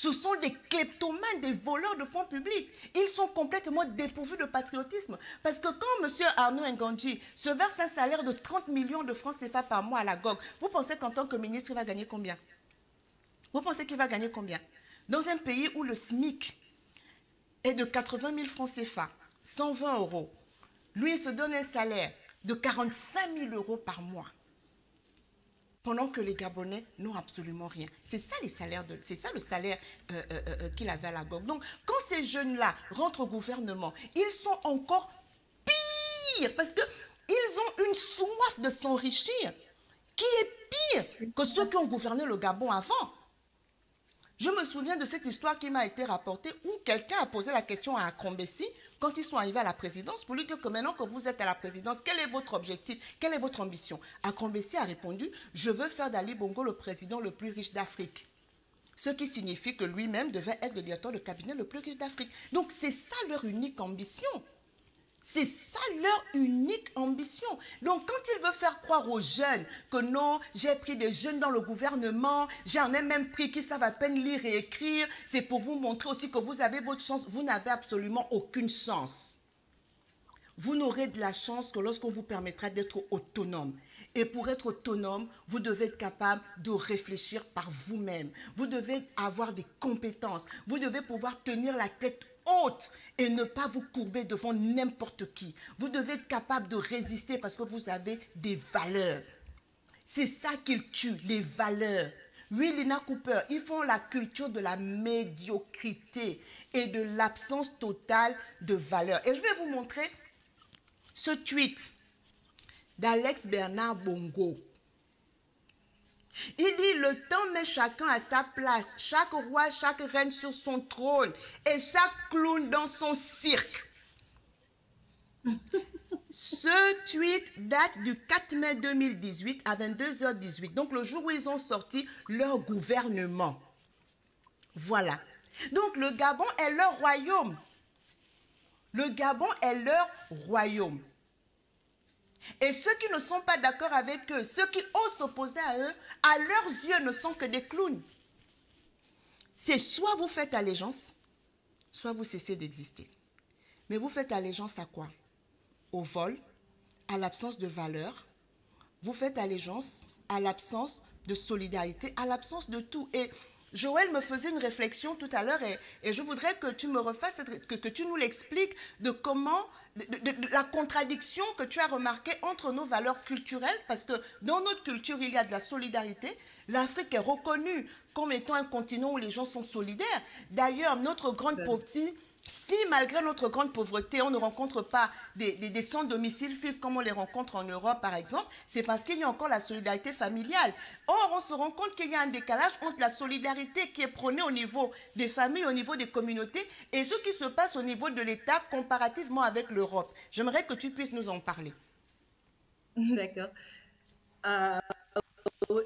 Ce sont des kleptomanes, des voleurs de fonds publics. Ils sont complètement dépourvus de patriotisme. Parce que quand M. Arnaud Ngandji se verse un salaire de 30 millions de francs CFA par mois à la GOG, vous pensez qu'en tant que ministre, il va gagner combien? Vous pensez qu'il va gagner combien? Dans un pays où le SMIC est de 80 000 francs CFA, 120 euros, lui, il se donne un salaire de 45 000 euros par mois. Pendant que les Gabonais n'ont absolument rien. C'est ça les salaires, c'est ça le salaire qu'il avait à la GOG. Donc, quand ces jeunes-là rentrent au gouvernement, ils sont encore pires parce qu'ils ont une soif de s'enrichir qui est pire que ceux qui ont gouverné le Gabon avant. Je me souviens de cette histoire qui m'a été rapportée où quelqu'un a posé la question à Akombessi quand ils sont arrivés à la présidence pour lui dire que maintenant que vous êtes à la présidence, quel est votre objectif? Quelle est votre ambition? Akombessi a répondu, je veux faire d'Ali Bongo le président le plus riche d'Afrique. Ce qui signifie que lui-même devait être le directeur de cabinet le plus riche d'Afrique. Donc c'est ça leur unique ambition. C'est ça leur unique ambition. Donc, quand il veut faire croire aux jeunes que non, j'ai pris des jeunes dans le gouvernement, j'en ai même pris qui savent à peine lire et écrire, c'est pour vous montrer aussi que vous avez votre chance. Vous n'avez absolument aucune chance. Vous n'aurez de la chance que lorsqu'on vous permettra d'être autonome. Et pour être autonome, vous devez être capable de réfléchir par vous-même. Vous devez avoir des compétences. Vous devez pouvoir tenir la tête haute et ne pas vous courber devant n'importe qui. Vous devez être capable de résister parce que vous avez des valeurs. C'est ça qu'ils tuent, les valeurs. Oui, Lina Cooper, ils font la culture de la médiocrité et de l'absence totale de valeurs. Et je vais vous montrer ce tweet d'Alex Bernard Bongo. Il dit, le temps met chacun à sa place, chaque roi, chaque reine sur son trône et chaque clown dans son cirque. Ce tweet date du 4 mai 2018 à 22h18, donc le jour où ils ont sorti leur gouvernement. Voilà. Donc le Gabon est leur royaume. Le Gabon est leur royaume. Et ceux qui ne sont pas d'accord avec eux, ceux qui osent s'opposer à eux, à leurs yeux ne sont que des clowns. C'est soit vous faites allégeance, soit vous cessez d'exister. Mais vous faites allégeance à quoi? Au vol, à l'absence de valeur. Vous faites allégeance à l'absence de solidarité, à l'absence de tout. Et Joël me faisait une réflexion tout à l'heure et je voudrais que tu me refasses, que tu nous l'expliques de comment, de la contradiction que tu as remarquée entre nos valeurs culturelles, parce que dans notre culture, il y a de la solidarité. L'Afrique est reconnue comme étant un continent où les gens sont solidaires. D'ailleurs, notre grande pauvreté, si malgré notre grande pauvreté, on ne rencontre pas des sans-domicile fixe comme on les rencontre en Europe par exemple, c'est parce qu'il y a encore la solidarité familiale. Or, on se rend compte qu'il y a un décalage entre la solidarité qui est prônée au niveau des familles, au niveau des communautés et ce qui se passe au niveau de l'État comparativement avec l'Europe. J'aimerais que tu puisses nous en parler. D'accord.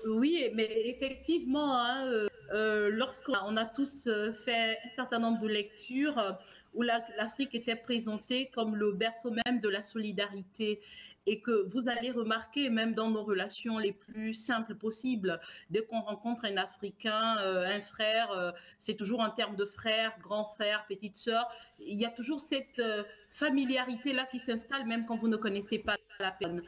Oui, mais effectivement, hein, lorsqu'on a tous fait un certain nombre de lectures où l'Afrique était présentée comme le berceau même de la solidarité et que vous allez remarquer, même dans nos relations les plus simples possibles, dès qu'on rencontre un Africain, un frère, c'est toujours en termes de frère, grand frère, petite sœur, il y a toujours cette familiarité-là qui s'installe même quand vous ne connaissez pas la personne.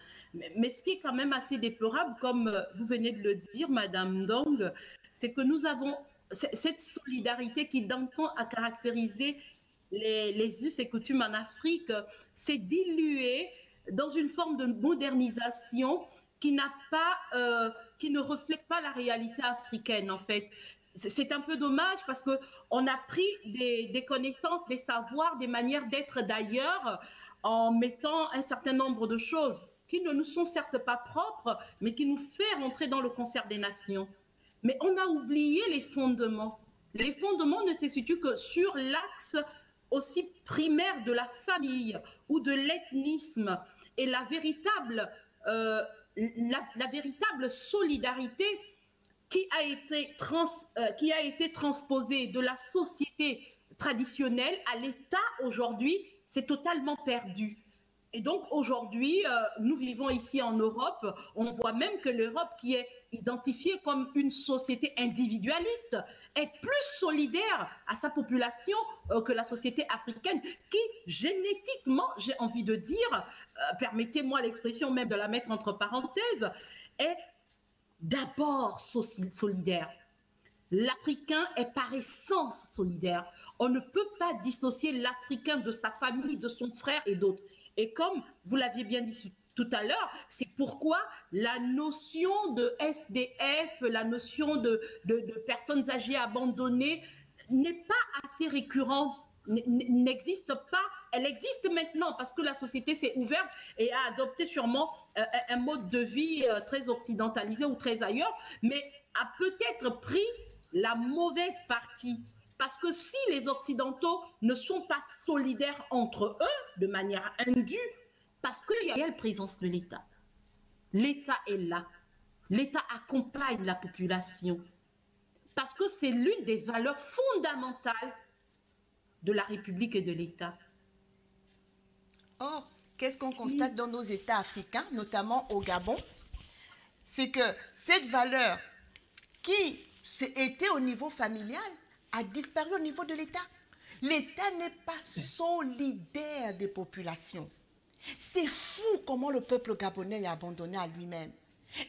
Mais ce qui est quand même assez déplorable, comme vous venez de le dire, Madame Ndong, c'est que nous avons cette solidarité qui, d'antan, a caractérisé les us et coutumes en Afrique, s'est diluée dans une forme de modernisation qui ne reflète pas la réalité africaine, en fait. C'est un peu dommage parce qu'on a pris des connaissances, des savoirs, des manières d'être d'ailleurs en mettant un certain nombre de choses qui ne nous sont certes pas propres, mais qui nous fait rentrer dans le concert des nations. Mais on a oublié les fondements. Les fondements ne se situent que sur l'axe aussi primaire de la famille ou de l'ethnisme. Et la véritable solidarité qui a été transposée de la société traditionnelle à l'État aujourd'hui, c'est totalement perdu. Et donc aujourd'hui, nous vivons ici en Europe, on voit même que l'Europe, qui est identifiée comme une société individualiste, est plus solidaire à sa population que la société africaine, qui génétiquement, j'ai envie de dire, permettez-moi l'expression même de la mettre entre parenthèses, est d'abord solidaire. L'Africain est par essence solidaire. On ne peut pas dissocier l'Africain de sa famille, de son frère et d'autres. Et comme vous l'aviez bien dit tout à l'heure, c'est pourquoi la notion de SDF, la notion de personnes âgées abandonnées n'est pas assez récurrente, n'existe pas. Elle existe maintenant parce que la société s'est ouverte et a adopté sûrement un mode de vie très occidentalisé ou très ailleurs, mais a peut-être pris la mauvaise partie. Parce que si les Occidentaux ne sont pas solidaires entre eux de manière indue, parce qu'il y a la présence de l'État. L'État est là. L'État accompagne la population. Parce que c'est l'une des valeurs fondamentales de la République et de l'État. Or, qu'est-ce qu'on constate dans nos États africains, notamment au Gabon? C'est que cette valeur qui était au niveau familial a disparu au niveau de l'État. L'État n'est pas solidaire des populations. C'est fou comment le peuple gabonais est abandonné à lui-même.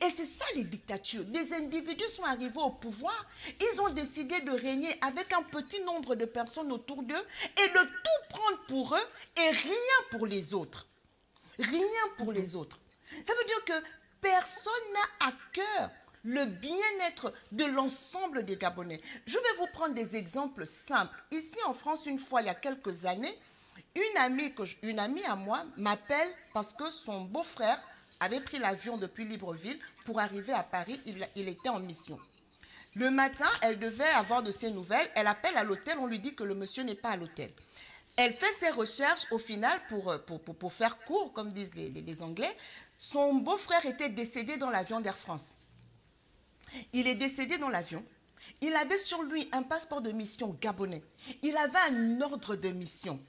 Et c'est ça les dictatures. Des individus sont arrivés au pouvoir, ils ont décidé de régner avec un petit nombre de personnes autour d'eux et de tout prendre pour eux et rien pour les autres. Rien pour les autres. Ça veut dire que personne n'a à cœur le bien-être de l'ensemble des Gabonais. Je vais vous prendre des exemples simples. Ici en France, une fois, il y a quelques années, une amie à moi m'appelle parce que son beau-frère avait pris l'avion depuis Libreville pour arriver à Paris. Il était en mission. Le matin, elle devait avoir de ses nouvelles. Elle appelle à l'hôtel, on lui dit que le monsieur n'est pas à l'hôtel. Elle fait ses recherches au final pour faire court, comme disent les Anglais. Son beau-frère était décédé dans l'avion d'Air France. Il est décédé dans l'avion. Il avait sur lui un passeport de mission gabonais. Il avait un ordre de mission.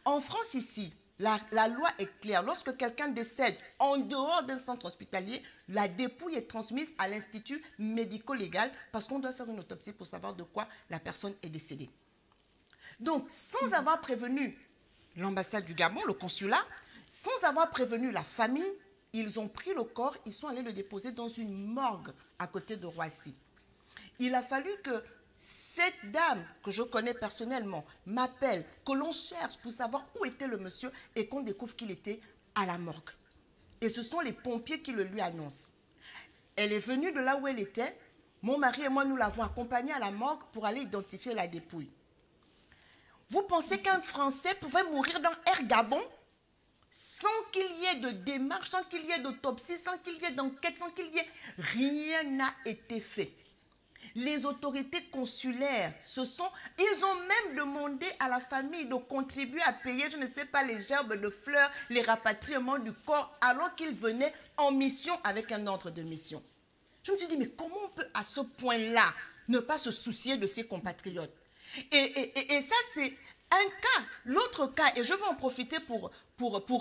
En France ici, la loi est claire. Lorsque quelqu'un décède en dehors d'un centre hospitalier, la dépouille est transmise à l'institut médico-légal parce qu'on doit faire une autopsie pour savoir de quoi la personne est décédée. Donc, sans avoir prévenu l'ambassade du Gabon, le consulat, sans avoir prévenu la famille, ils ont pris le corps, ils sont allés le déposer dans une morgue à côté de Roissy. Il a fallu que cette dame, que je connais personnellement, m'appelle, que l'on cherche pour savoir où était le monsieur et qu'on découvre qu'il était à la morgue. Et ce sont les pompiers qui le lui annoncent. Elle est venue de là où elle était. Mon mari et moi, nous l'avons accompagnée à la morgue pour aller identifier la dépouille. Vous pensez qu'un Français pouvait mourir dans Air Gabon sans qu'il y ait de démarche, sans qu'il y ait d'autopsie, sans qu'il y ait d'enquête, sans qu'il y ait... Rien n'a été fait. Les autorités consulaires, ils ont même demandé à la famille de contribuer à payer, je ne sais pas, les gerbes de fleurs, les rapatriements du corps, alors qu'ils venaient en mission avec un ordre de mission. Je me suis dit, mais comment on peut à ce point-là ne pas se soucier de ses compatriotes? Et ça, c'est un cas. L'autre cas, et je vais en profiter pour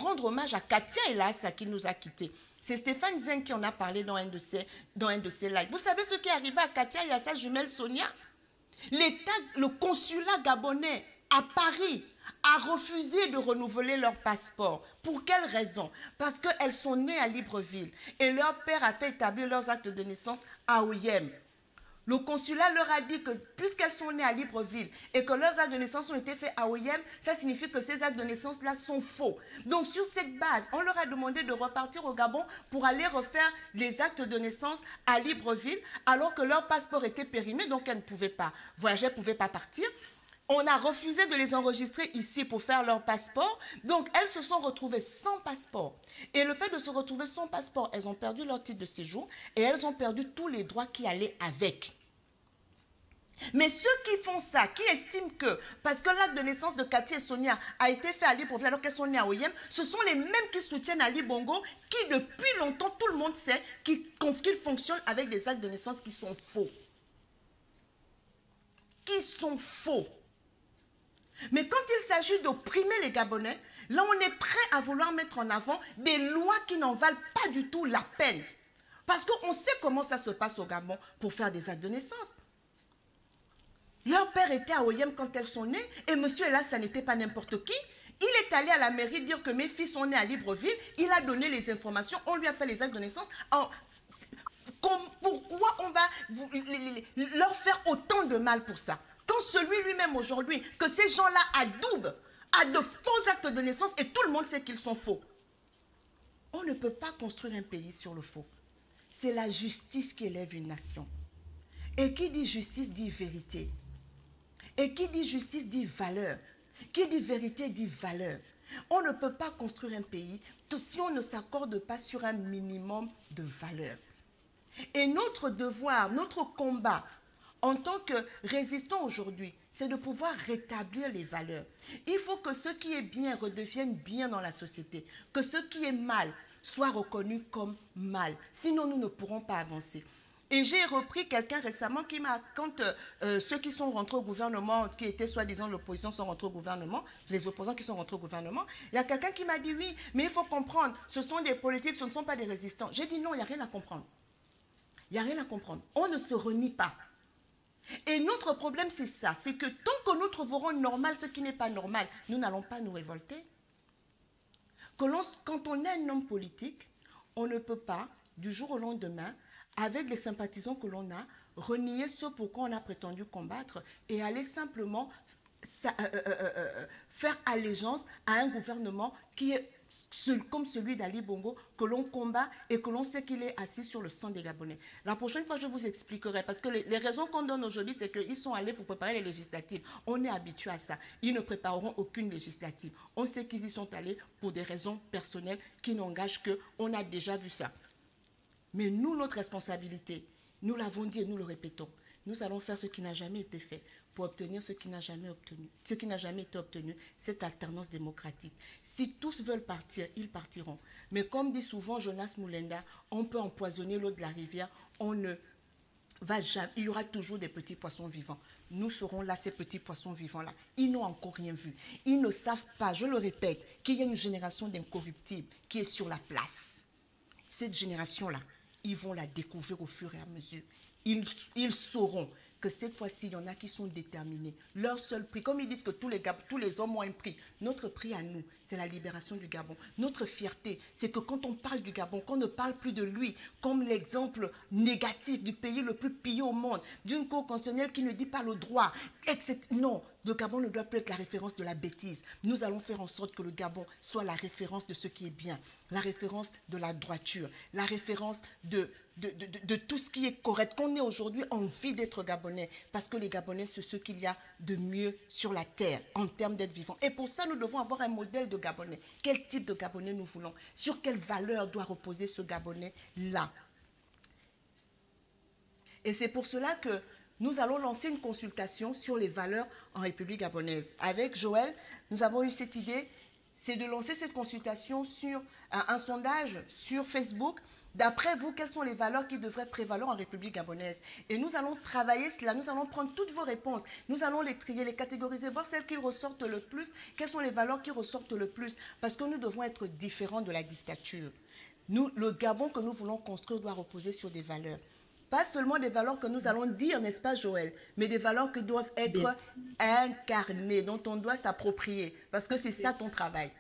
rendre hommage à Katia Elassa qui nous a quittés. C'est Stéphane Zeng qui en a parlé dans un de ses lives. Vous savez ce qui est arrivé à Katia et à sa jumelle Sonia? Le consulat gabonais à Paris a refusé de renouveler leur passeport. Pour quelle raison? Parce qu'elles sont nées à Libreville et leur père a fait établir leurs actes de naissance à Oyem. Le consulat leur a dit que puisqu'elles sont nées à Libreville et que leurs actes de naissance ont été faits à Oyem, ça signifie que ces actes de naissance-là sont faux. Donc sur cette base, on leur a demandé de repartir au Gabon pour aller refaire les actes de naissance à Libreville alors que leur passeport était périmé, donc elles ne pouvaient pas voyager, elles ne pouvaient pas partir. On a refusé de les enregistrer ici pour faire leur passeport. Donc, elles se sont retrouvées sans passeport. Et le fait de se retrouver sans passeport, elles ont perdu leur titre de séjour et elles ont perdu tous les droits qui allaient avec. Mais ceux qui font ça, qui estiment que, parce que l'acte de naissance de Katia et Sonia a été fait à Libreville alors qu'elles sont nées à Oyem, ce sont les mêmes qui soutiennent Ali Bongo, qui depuis longtemps, tout le monde sait qu'ils fonctionnent avec des actes de naissance qui sont faux. Qui sont faux. Mais quand il s'agit d'opprimer les Gabonais, Là, on est prêt à vouloir mettre en avant des lois qui n'en valent pas du tout la peine. Parce qu'on sait comment ça se passe au Gabon pour faire des actes de naissance. Leur père était à Oyem quand elles sont nées, et monsieur, là, ça n'était pas n'importe qui. Il est allé à la mairie dire que mes filles sont nées à Libreville, il a donné les informations, on lui a fait les actes de naissance. Pourquoi on va leur faire autant de mal pour ça? Quand celui lui-même aujourd'hui, que ces gens-là adoubent, a de faux actes de naissance et tout le monde sait qu'ils sont faux. On ne peut pas construire un pays sur le faux. C'est la justice qui élève une nation. Et qui dit justice dit vérité. Et qui dit justice dit valeur. Qui dit vérité dit valeur. On ne peut pas construire un pays si on ne s'accorde pas sur un minimum de valeur. Et notre devoir, notre combat en tant que résistants aujourd'hui, c'est de pouvoir rétablir les valeurs. Il faut que ce qui est bien redevienne bien dans la société, que ce qui est mal soit reconnu comme mal. Sinon, nous ne pourrons pas avancer. Et j'ai repris quelqu'un récemment qui m'a, quand ceux qui sont rentrés au gouvernement, qui étaient soi-disant l'opposition, sont rentrés au gouvernement, les opposants qui sont rentrés au gouvernement, il y a quelqu'un qui m'a dit oui, mais il faut comprendre, ce sont des politiques, ce ne sont pas des résistants. J'ai dit non, il n'y a rien à comprendre. Il n'y a rien à comprendre. On ne se renie pas. Et notre problème, c'est ça, c'est que tant que nous trouverons normal ce qui n'est pas normal, nous n'allons pas nous révolter. Quand on est un homme politique, on ne peut pas, du jour au lendemain, avec les sympathisants que l'on a, renier ce pourquoi on a prétendu combattre et aller simplement faire allégeance à un gouvernement qui est comme celui d'Ali Bongo, que l'on combat et que l'on sait qu'il est assis sur le sang des Gabonais. La prochaine fois, je vous expliquerai, parce que les raisons qu'on donne aujourd'hui, c'est qu'ils sont allés pour préparer les législatives. On est habitué à ça. Ils ne prépareront aucune législative. On sait qu'ils y sont allés pour des raisons personnelles qui n'engagent qu'eux. On a déjà vu ça. Mais nous, notre responsabilité, nous l'avons dit et nous le répétons, nous allons faire ce qui n'a jamais été fait pour obtenir ce qui n'a jamais obtenu, ce qui n'a jamais été obtenu, cette alternance démocratique. Si tous veulent partir, ils partiront. Mais comme dit souvent Jonas Moulenda, on peut empoisonner l'eau de la rivière, on ne va jamais, il y aura toujours des petits poissons vivants. Nous serons là, ces petits poissons vivants-là. Ils n'ont encore rien vu. Ils ne savent pas, je le répète, qu'il y a une génération d'incorruptibles qui est sur la place. Cette génération-là, ils vont la découvrir au fur et à mesure. Ils sauront que cette fois-ci, il y en a qui sont déterminés. Leur seul prix, comme ils disent que tous les hommes ont un prix, notre prix à nous, c'est la libération du Gabon. Notre fierté, c'est que quand on parle du Gabon, qu'on ne parle plus de lui comme l'exemple négatif du pays le plus pillé au monde, d'une cour constitutionnelle qui ne dit pas le droit, etc. Non, le Gabon ne doit plus être la référence de la bêtise. Nous allons faire en sorte que le Gabon soit la référence de ce qui est bien, la référence de la droiture, la référence de tout ce qui est correct, qu'on ait aujourd'hui envie d'être Gabonais, parce que les Gabonais, c'est ce qu'il y a de mieux sur la terre en termes d'être vivant. Et pour ça, nous devons avoir un modèle de Gabonais. Quel type de Gabonais nous voulons? Sur quelle valeur doit reposer ce Gabonais-là? Et c'est pour cela que nous allons lancer une consultation sur les valeurs en République gabonaise. Avec Joël, nous avons eu cette idée, c'est de lancer cette consultation sur un sondage sur Facebook. D'après vous, quelles sont les valeurs qui devraient prévaloir en République gabonaise? Et nous allons travailler cela, nous allons prendre toutes vos réponses, nous allons les trier, les catégoriser, voir celles qui ressortent le plus, quelles sont les valeurs qui ressortent le plus, parce que nous devons être différents de la dictature. Nous, le Gabon que nous voulons construire doit reposer sur des valeurs. Pas seulement des valeurs que nous allons dire, n'est-ce pas Joël, mais des valeurs qui doivent être incarnées, dont on doit s'approprier, parce que c'est ça ton travail.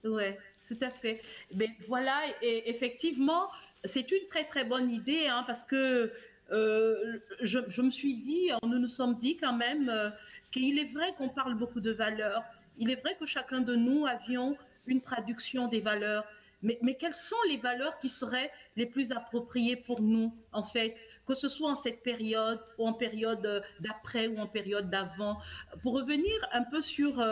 Oui, tout à fait. Mais voilà, et effectivement, c'est une très très bonne idée, hein, parce que je me suis dit, nous nous sommes dit quand même qu'il est vrai qu'on parle beaucoup de valeurs. Il est vrai que chacun de nous avions une traduction des valeurs. Mais quelles sont les valeurs qui seraient les plus appropriées pour nous, en fait, que ce soit en cette période, ou en période d'après, ou en période d'avant? Pour revenir un peu sur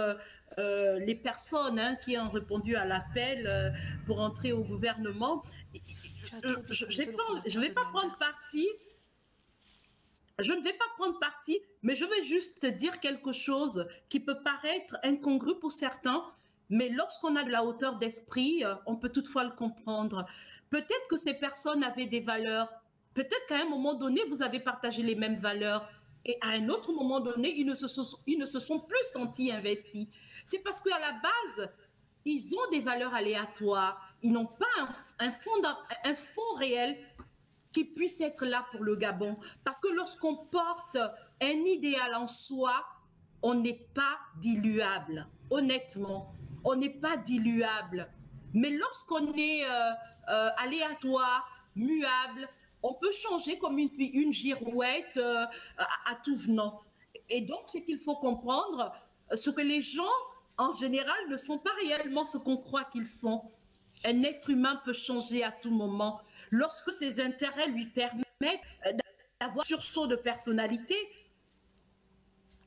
les personnes qui ont répondu à l'appel pour entrer au gouvernement, je ne vais pas prendre parti. Je ne vais pas prendre parti, mais je vais juste dire quelque chose qui peut paraître incongru pour certains, mais lorsqu'on a de la hauteur d'esprit, on peut toutefois le comprendre. Peut-être que ces personnes avaient des valeurs. Peut-être qu'à un moment donné, vous avez partagé les mêmes valeurs. Et à un autre moment donné, ils ne se sont plus sentis investis. C'est parce qu'à la base, ils ont des valeurs aléatoires. Ils n'ont pas un fond réel qui puisse être là pour le Gabon. Parce que lorsqu'on porte un idéal en soi, on n'est pas diluable. Honnêtement, on n'est pas diluable. Mais lorsqu'on est aléatoire, muable, on peut changer comme une girouette à tout venant. Et donc, ce qu'il faut comprendre, ce que les gens, en général, ne sont pas réellement ce qu'on croit qu'ils sont. Un être humain peut changer à tout moment. Lorsque ses intérêts lui permettent d'avoir un sursaut de personnalité,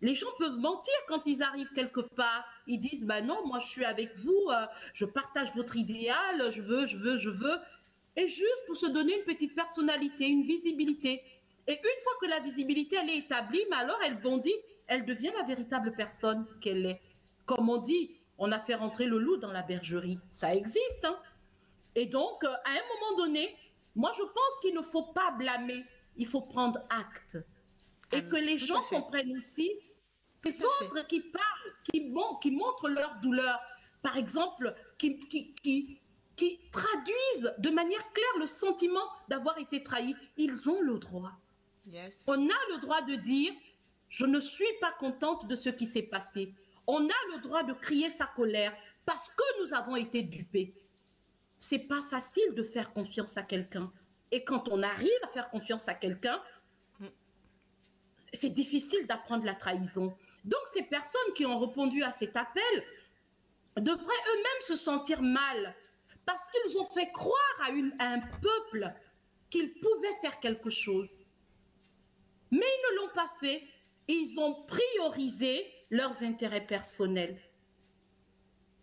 les gens peuvent mentir quand ils arrivent quelque part. Ils disent, bah non, moi je suis avec vous, je partage votre idéal, je veux. Et juste pour se donner une petite personnalité, une visibilité. Et une fois que la visibilité, elle est établie, mais alors elle bondit, elle devient la véritable personne qu'elle est. Comme on dit, on a fait rentrer le loup dans la bergerie. Ça existe, hein. Et donc, à un moment donné, moi je pense qu'il ne faut pas blâmer, il faut prendre acte. Et que les gens comprennent aussi, les autres qui parlent, qui montrent leur douleur, par exemple, qui traduisent de manière claire le sentiment d'avoir été trahi, ils ont le droit. Yes. On a le droit de dire, je ne suis pas contente de ce qui s'est passé. On a le droit de crier sa colère parce que nous avons été dupés. C'est pas facile de faire confiance à quelqu'un. Et quand on arrive à faire confiance à quelqu'un, c'est difficile d'apprendre la trahison. Donc, ces personnes qui ont répondu à cet appel devraient eux-mêmes se sentir mal parce qu'ils ont fait croire à un peuple qu'ils pouvaient faire quelque chose. Mais ils ne l'ont pas fait. Ils ont priorisé leurs intérêts personnels.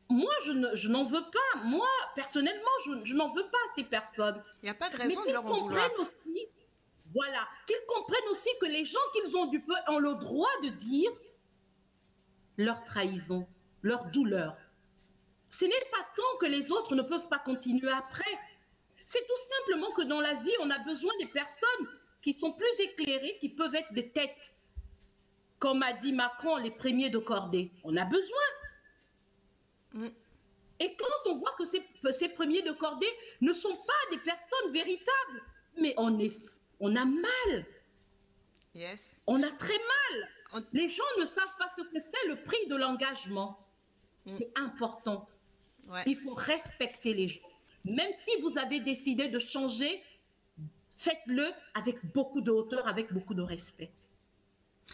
Moi, je n'en veux pas. Moi, personnellement, je n'en veux pas à ces personnes. Il n'y a pas de raison de leur en vouloir. Voilà, qu'ils comprennent aussi que les gens qu'ils ont du peu ont le droit de dire leur trahison, leur douleur. Ce n'est pas tant que les autres ne peuvent pas continuer après. C'est tout simplement que dans la vie, on a besoin des personnes qui sont plus éclairées, qui peuvent être des têtes. Comme a dit Macron, les premiers de cordée. On a besoin. Et quand on voit que ces premiers de cordée ne sont pas des personnes véritables, mais on a mal. Yes. On a très mal. Les gens ne savent pas ce que c'est le prix de l'engagement. C'est important. Ouais. Il faut respecter les gens. Même si vous avez décidé de changer, faites-le avec beaucoup de hauteur, avec beaucoup de respect.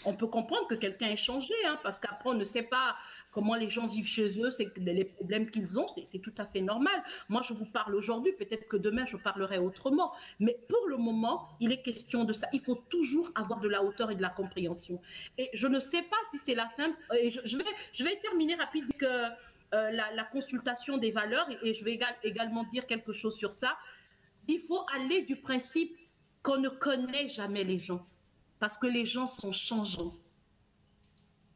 On peut comprendre que quelqu'un ait changé, hein, parce qu'après, on ne sait pas comment les gens vivent chez eux, c'est les problèmes qu'ils ont, c'est tout à fait normal. Moi, je vous parle aujourd'hui, peut-être que demain, je parlerai autrement. Mais pour le moment, il est question de ça. Il faut toujours avoir de la hauteur et de la compréhension. Et je ne sais pas si c'est la fin. Et je vais terminer rapide que la consultation des valeurs, et je vais également dire quelque chose sur ça. Il faut aller du principe qu'on ne connaît jamais les gens. Parce que les gens sont changeants.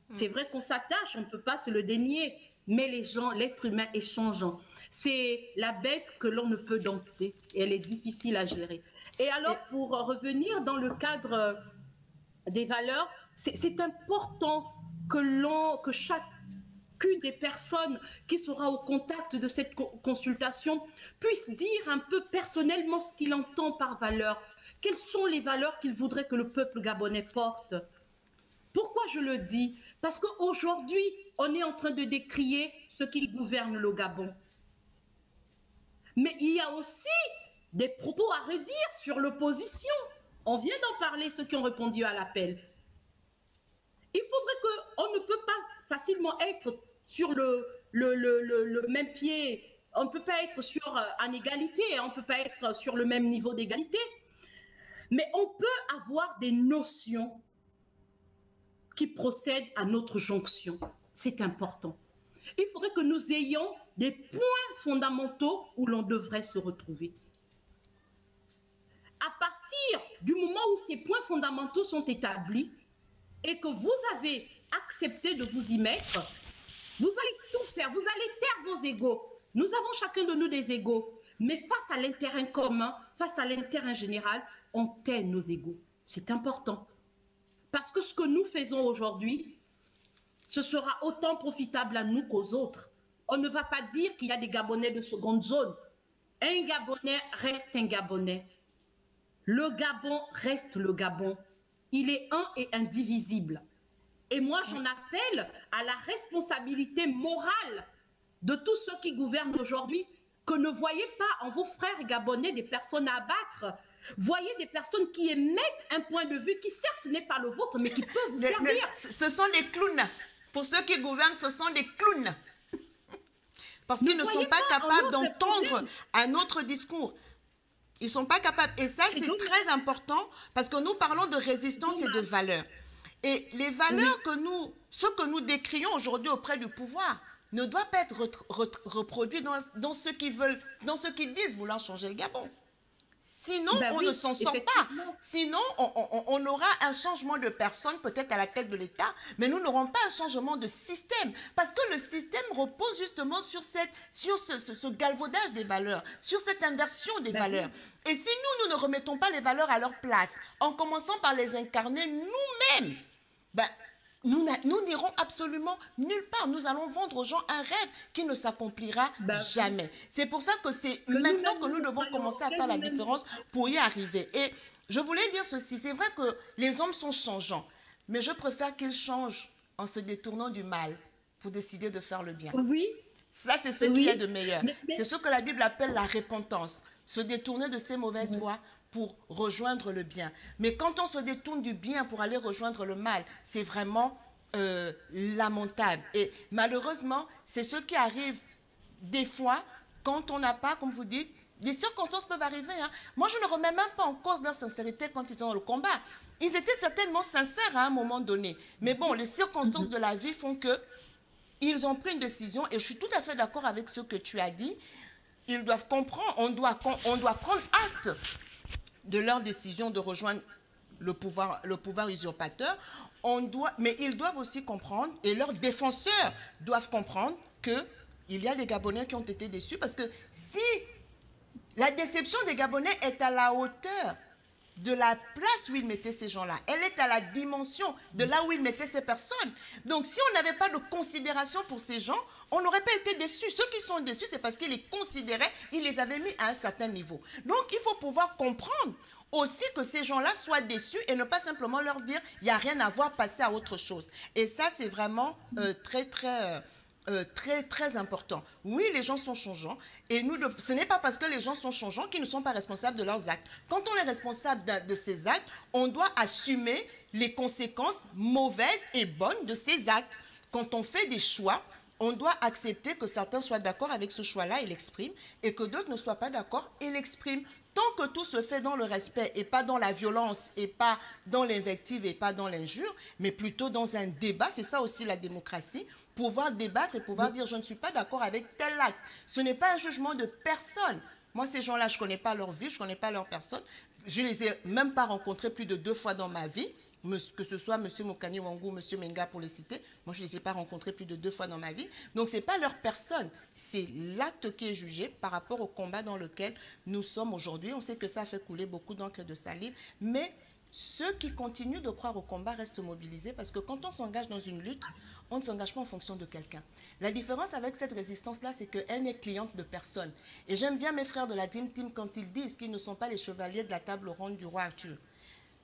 C'est vrai qu'on s'attache, on ne peut pas se le dénier, mais les gens, l'être humain est changeant. C'est la bête que l'on ne peut dompter et elle est difficile à gérer. Et alors, pour revenir dans le cadre des valeurs, c'est important que chacune des personnes qui sera au contact de cette consultation puisse dire un peu personnellement ce qu'il entend par valeur. Quelles sont les valeurs qu'il voudrait que le peuple gabonais porte? Pourquoi je le dis? Parce qu'aujourd'hui, on est en train de décrier ce qui gouverne le Gabon. Mais il y a aussi des propos à redire sur l'opposition. On vient d'en parler, ceux qui ont répondu à l'appel. Il faudrait qu'on ne peut pas facilement être sur le même pied. On ne peut pas être en égalité, on ne peut pas être sur le même niveau d'égalité. Mais on peut avoir des notions qui procèdent à notre jonction. C'est important. Il faudrait que nous ayons des points fondamentaux où l'on devrait se retrouver. À partir du moment où ces points fondamentaux sont établis et que vous avez accepté de vous y mettre, vous allez tout faire, vous allez taire vos égos. Nous avons chacun de nous des égos. Mais face à l'intérêt commun, face à l'intérêt général, on tait nos égos. C'est important. Parce que ce que nous faisons aujourd'hui, ce sera autant profitable à nous qu'aux autres. On ne va pas dire qu'il y a des Gabonais de seconde zone. Un Gabonais reste un Gabonais. Le Gabon reste le Gabon. Il est un et indivisible. Et moi, j'en appelle à la responsabilité morale de tous ceux qui gouvernent aujourd'hui, que ne voyez pas en vos frères gabonais des personnes à abattre. Voyez des personnes qui émettent un point de vue qui certes n'est pas le vôtre, mais qui peut vous servir. Ce sont des clowns. Pour ceux qui gouvernent, ce sont des clowns. Parce qu'ils ne sont pas capables d'entendre un autre discours. Ils ne sont pas capables. Et ça, c'est très important parce que nous parlons de résistance et de valeurs. Et les valeurs ce que nous décrions aujourd'hui auprès du pouvoir, ne doit pas être reproduit dans ce qu'ils veulent, dans ce qu'ils disent vouloir changer le Gabon. Sinon, on ne s'en sort pas. Sinon, on aura un changement de personne, peut-être à la tête de l'État, mais nous n'aurons pas un changement de système. Parce que le système repose justement sur ce galvaudage des valeurs, sur cette inversion des valeurs. Et si nous ne remettons pas les valeurs à leur place, en commençant par les incarner nous-mêmes, nous n'irons absolument nulle part. Nous allons vendre aux gens un rêve qui ne s'accomplira jamais. C'est pour ça que c'est maintenant que nous devons commencer à faire la différence pour y arriver. Et je voulais dire ceci, c'est vrai que les hommes sont changeants, mais je préfère qu'ils changent en se détournant du mal pour décider de faire le bien. Oui. Ça, c'est ce qu'il y a de meilleur. C'est ce que la Bible appelle la repentance. Se détourner de ses mauvaises voies pour rejoindre le bien. Mais quand on se détourne du bien pour aller rejoindre le mal, c'est vraiment lamentable. Et malheureusement, c'est ce qui arrive des fois quand on n'a pas, comme vous dites, des circonstances peuvent arriver. Hein. Moi, je ne remets même pas en cause leur sincérité quand ils sont dans le combat. Ils étaient certainement sincères à un moment donné. Mais bon, les circonstances de la vie font que ils ont pris une décision. Et je suis tout à fait d'accord avec ce que tu as dit. Ils doivent comprendre, on doit prendre acte de leur décision de rejoindre le pouvoir usurpateur. Mais ils doivent aussi comprendre, et leurs défenseurs doivent comprendre qu'il y a des Gabonais qui ont été déçus, parce que si la déception des Gabonais est à la hauteur de la place où ils mettaient ces gens-là, elle est à la dimension de là où ils mettaient ces personnes. Donc si on n'avait pas de considération pour ces gens, on n'aurait pas été déçus. Ceux qui sont déçus, c'est parce qu'ils les considéraient, ils les avaient mis à un certain niveau. Donc il faut pouvoir comprendre aussi que ces gens-là soient déçus et ne pas simplement leur dire il n'y a rien à voir, passer à autre chose. Et ça, c'est vraiment très important. Oui, les gens sont changeants et ce n'est pas parce que les gens sont changeants qu'ils ne sont pas responsables de leurs actes. Quand on est responsable de ces actes, on doit assumer les conséquences mauvaises et bonnes de ces actes. Quand on fait des choix, on doit accepter que certains soient d'accord avec ce choix-là et l'expriment, et que d'autres ne soient pas d'accord et l'expriment. Tant que tout se fait dans le respect et pas dans la violence et pas dans l'invective et pas dans l'injure, mais plutôt dans un débat, c'est ça aussi la démocratie, pouvoir débattre et pouvoir dire je ne suis pas d'accord avec tel acte. Ce n'est pas un jugement de personne. Moi, ces gens-là, je ne connais pas leur vie, je ne connais pas leur personne. Je ne les ai même pas rencontrés plus de 2 fois dans ma vie. Que ce soit M. Mokani Wangou, M. Menga pour les citer, moi je ne les ai pas rencontrés plus de 2 fois dans ma vie. Donc ce n'est pas leur personne, c'est l'acte qui est jugé par rapport au combat dans lequel nous sommes aujourd'hui. On sait que ça a fait couler beaucoup d'encre et de salive, mais ceux qui continuent de croire au combat restent mobilisés, parce que quand on s'engage dans une lutte, on ne s'engage pas en fonction de quelqu'un. La différence avec cette résistance-là, c'est qu'elle n'est cliente de personne. Et j'aime bien mes frères de la Dream Team quand ils disent qu'ils ne sont pas les chevaliers de la table ronde du roi Arthur.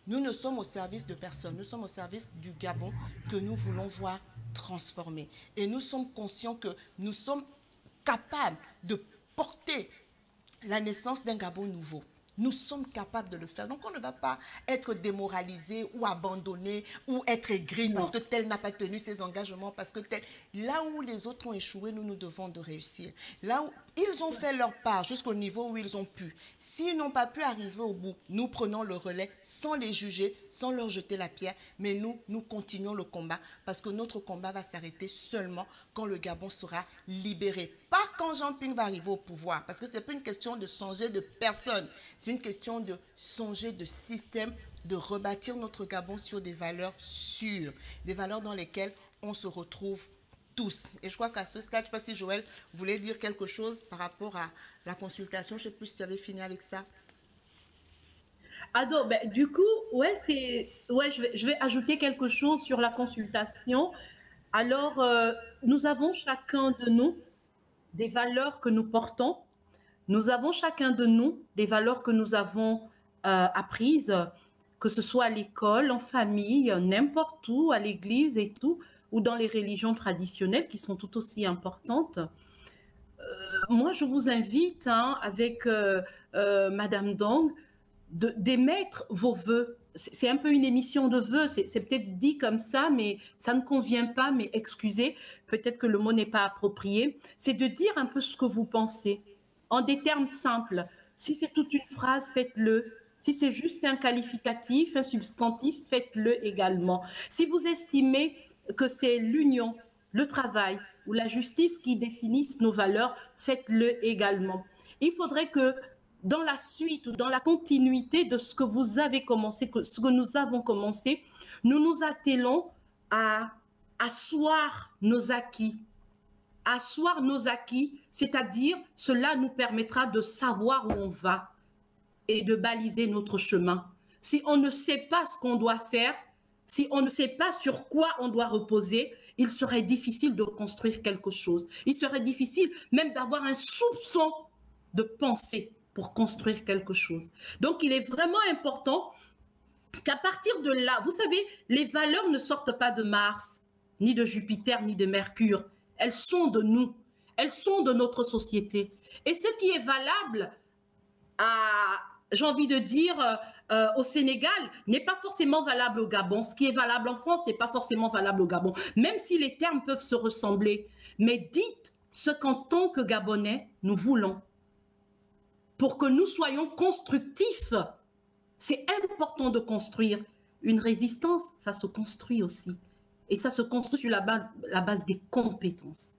Nous ne sommes au service de personne, nous sommes au service du Gabon que nous voulons voir transformer. Et nous sommes conscients que nous sommes capables de porter la naissance d'un Gabon nouveau. Nous sommes capables de le faire. Donc on ne va pas être démoralisé ou abandonné ou être aigri parce que tel n'a pas tenu ses engagements, parce que tel... Là où les autres ont échoué, nous devons de réussir. Là où ils ont fait leur part jusqu'au niveau où ils ont pu. S'ils n'ont pas pu arriver au bout, nous prenons le relais sans les juger, sans leur jeter la pierre, mais nous continuons le combat, parce que notre combat va s'arrêter seulement quand le Gabon sera libéré. Pas quand Jean Ping va arriver au pouvoir, parce que ce n'est pas une question de changer de personne, c'est une question de changer de système, de rebâtir notre Gabon sur des valeurs sûres, des valeurs dans lesquelles on se retrouve tous. Et je crois qu'à ce stade, je ne sais pas si Joël voulait dire quelque chose par rapport à la consultation. Je ne sais plus si tu avais fini avec ça. Alors, ben, du coup, ouais, je vais ajouter quelque chose sur la consultation. Alors, nous avons chacun de nous des valeurs que nous portons. Nous avons chacun de nous des valeurs que nous avons apprises, que ce soit à l'école, en famille, n'importe où, à l'église et tout, ou dans les religions traditionnelles qui sont tout aussi importantes. Moi, je vous invite, hein, avec Madame Dong, d'émettre vos vœux. C'est un peu une émission de vœux, c'est peut-être dit comme ça, mais ça ne convient pas, mais excusez, peut-être que le mot n'est pas approprié. C'est de dire un peu ce que vous pensez, en des termes simples. Si c'est toute une phrase, faites-le. Si c'est juste un qualificatif, un substantif, faites-le également. Si vous estimez que c'est l'union, le travail ou la justice qui définissent nos valeurs, faites-le également. Il faudrait que dans la suite ou dans la continuité de ce que vous avez commencé, ce que nous avons commencé, nous nous attelons à asseoir nos acquis. Asseoir nos acquis, c'est-à-dire cela nous permettra de savoir où on va et de baliser notre chemin. Si on ne sait pas ce qu'on doit faire, si on ne sait pas sur quoi on doit reposer, il serait difficile de construire quelque chose. Il serait difficile même d'avoir un soupçon de pensée pour construire quelque chose. Donc, il est vraiment important qu'à partir de là, vous savez, les valeurs ne sortent pas de Mars, ni de Jupiter, ni de Mercure. Elles sont de nous. Elles sont de notre société. Et ce qui est valable j'ai envie de dire, au Sénégal n'est pas forcément valable au Gabon. Ce qui est valable en France n'est pas forcément valable au Gabon, même si les termes peuvent se ressembler. Mais dites ce qu'en tant que Gabonais, nous voulons. Pour que nous soyons constructifs, c'est important de construire. Une résistance, ça se construit aussi. Et ça se construit sur la base des compétences.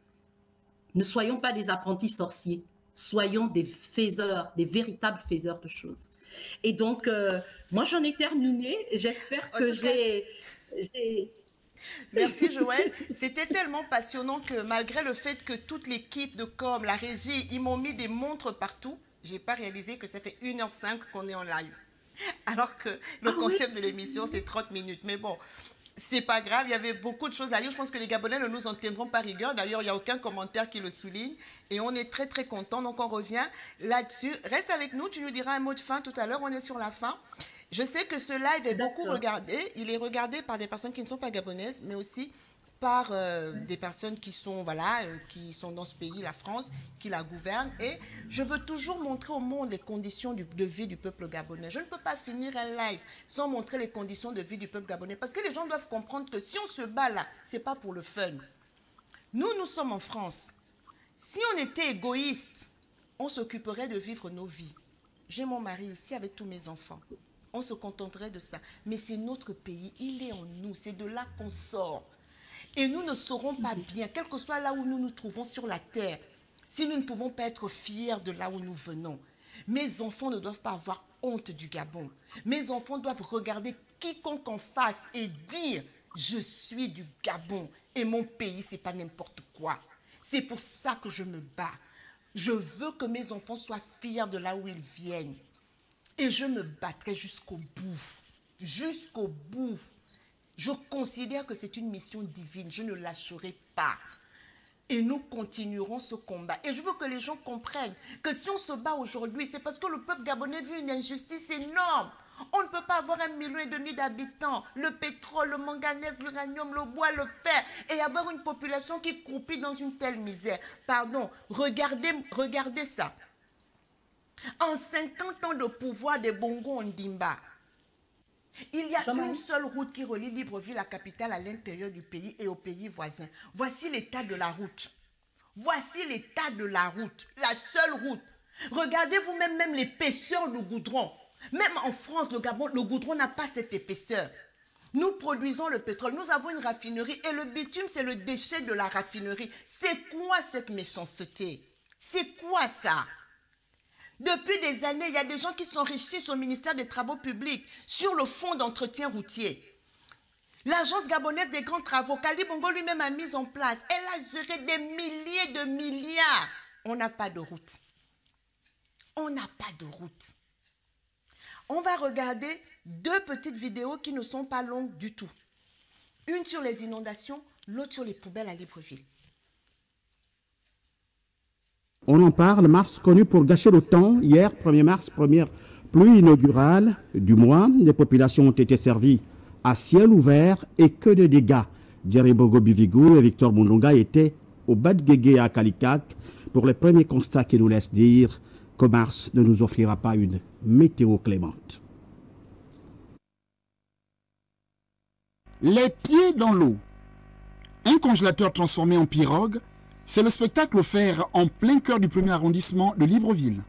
Ne soyons pas des apprentis sorciers. Soyons des faiseurs, des véritables faiseurs de choses. Et donc, moi, j'en ai terminé. J'espère que j'ai... Merci Joël. C'était tellement passionnant que malgré le fait que toute l'équipe de com, la régie, ils m'ont mis des montres partout, j'ai pas réalisé que ça fait 1h05 qu'on est en live. Alors que le concept de l'émission, c'est 30 minutes. Mais bon, c'est pas grave, il y avait beaucoup de choses à dire. Je pense que les Gabonais ne nous en tiendront pas rigueur. D'ailleurs, il n'y a aucun commentaire qui le souligne. Et on est très, très contents. Donc, on revient là-dessus. Reste avec nous, tu nous diras un mot de fin tout à l'heure. On est sur la fin. Je sais que ce live est beaucoup regardé. Il est regardé par des personnes qui ne sont pas gabonaises, mais aussi par des personnes qui sont, voilà, qui sont dans ce pays, la France, qui la gouvernent. Et je veux toujours montrer au monde les conditions de vie du peuple gabonais. Je ne peux pas finir un live sans montrer les conditions de vie du peuple gabonais. Parce que les gens doivent comprendre que si on se bat là, ce n'est pas pour le fun. Nous sommes en France. Si on était égoïste, on s'occuperait de vivre nos vies. J'ai mon mari ici avec tous mes enfants. On se contenterait de ça. Mais c'est notre pays, il est en nous. C'est de là qu'on sort. Et nous ne serons pas bien, quel que soit là où nous nous trouvons sur la terre, si nous ne pouvons pas être fiers de là où nous venons. Mes enfants ne doivent pas avoir honte du Gabon. Mes enfants doivent regarder quiconque en face et dire « Je suis du Gabon et mon pays, ce n'est pas n'importe quoi. » C'est pour ça que je me bats. Je veux que mes enfants soient fiers de là où ils viennent. Et je me battrai jusqu'au bout. Jusqu'au bout. Je considère que c'est une mission divine. Je ne lâcherai pas. Et nous continuerons ce combat. Et je veux que les gens comprennent que si on se bat aujourd'hui, c'est parce que le peuple gabonais vit une injustice énorme. On ne peut pas avoir 1,5 million d'habitants, le pétrole, le manganèse, l'uranium, le bois, le fer, et avoir une population qui croupit dans une telle misère. Pardon, regardez ça. En 50 ans de pouvoir des Bongo Ondimba, il y a une seule route qui relie Libreville, la capitale, à l'intérieur du pays et aux pays voisins. Voici l'état de la route. Voici l'état de la route. La seule route. Regardez vous-même même l'épaisseur du goudron. Même en France, le Gabon, le goudron n'a pas cette épaisseur. Nous produisons le pétrole. Nous avons une raffinerie et le bitume, c'est le déchet de la raffinerie. C'est quoi cette méchanceté? C'est quoi ça? Depuis des années, il y a des gens qui s'enrichissent au ministère des Travaux publics sur le fonds d'entretien routier. L'agence gabonaise des grands travaux, Kali Bongo lui-même a mis en place. Elle a géré des milliers de milliards. On n'a pas de route. On n'a pas de route. On va regarder 2 petites vidéos qui ne sont pas longues du tout. Une sur les inondations, l'autre sur les poubelles à Libreville. On en parle, mars connu pour gâcher le temps. Hier, 1er mars, première pluie inaugurale du mois. Les populations ont été servies à ciel ouvert et que de dégâts. Djerry Bogo Bivigou et Victor Mundunga étaient au Bad Guégué à Kalikak pour les premiers constats qui nous laissent dire que mars ne nous offrira pas une météo clémente. Les pieds dans l'eau. Un congélateur transformé en pirogue, c'est le spectacle offert en plein cœur du 1er arrondissement de Libreville.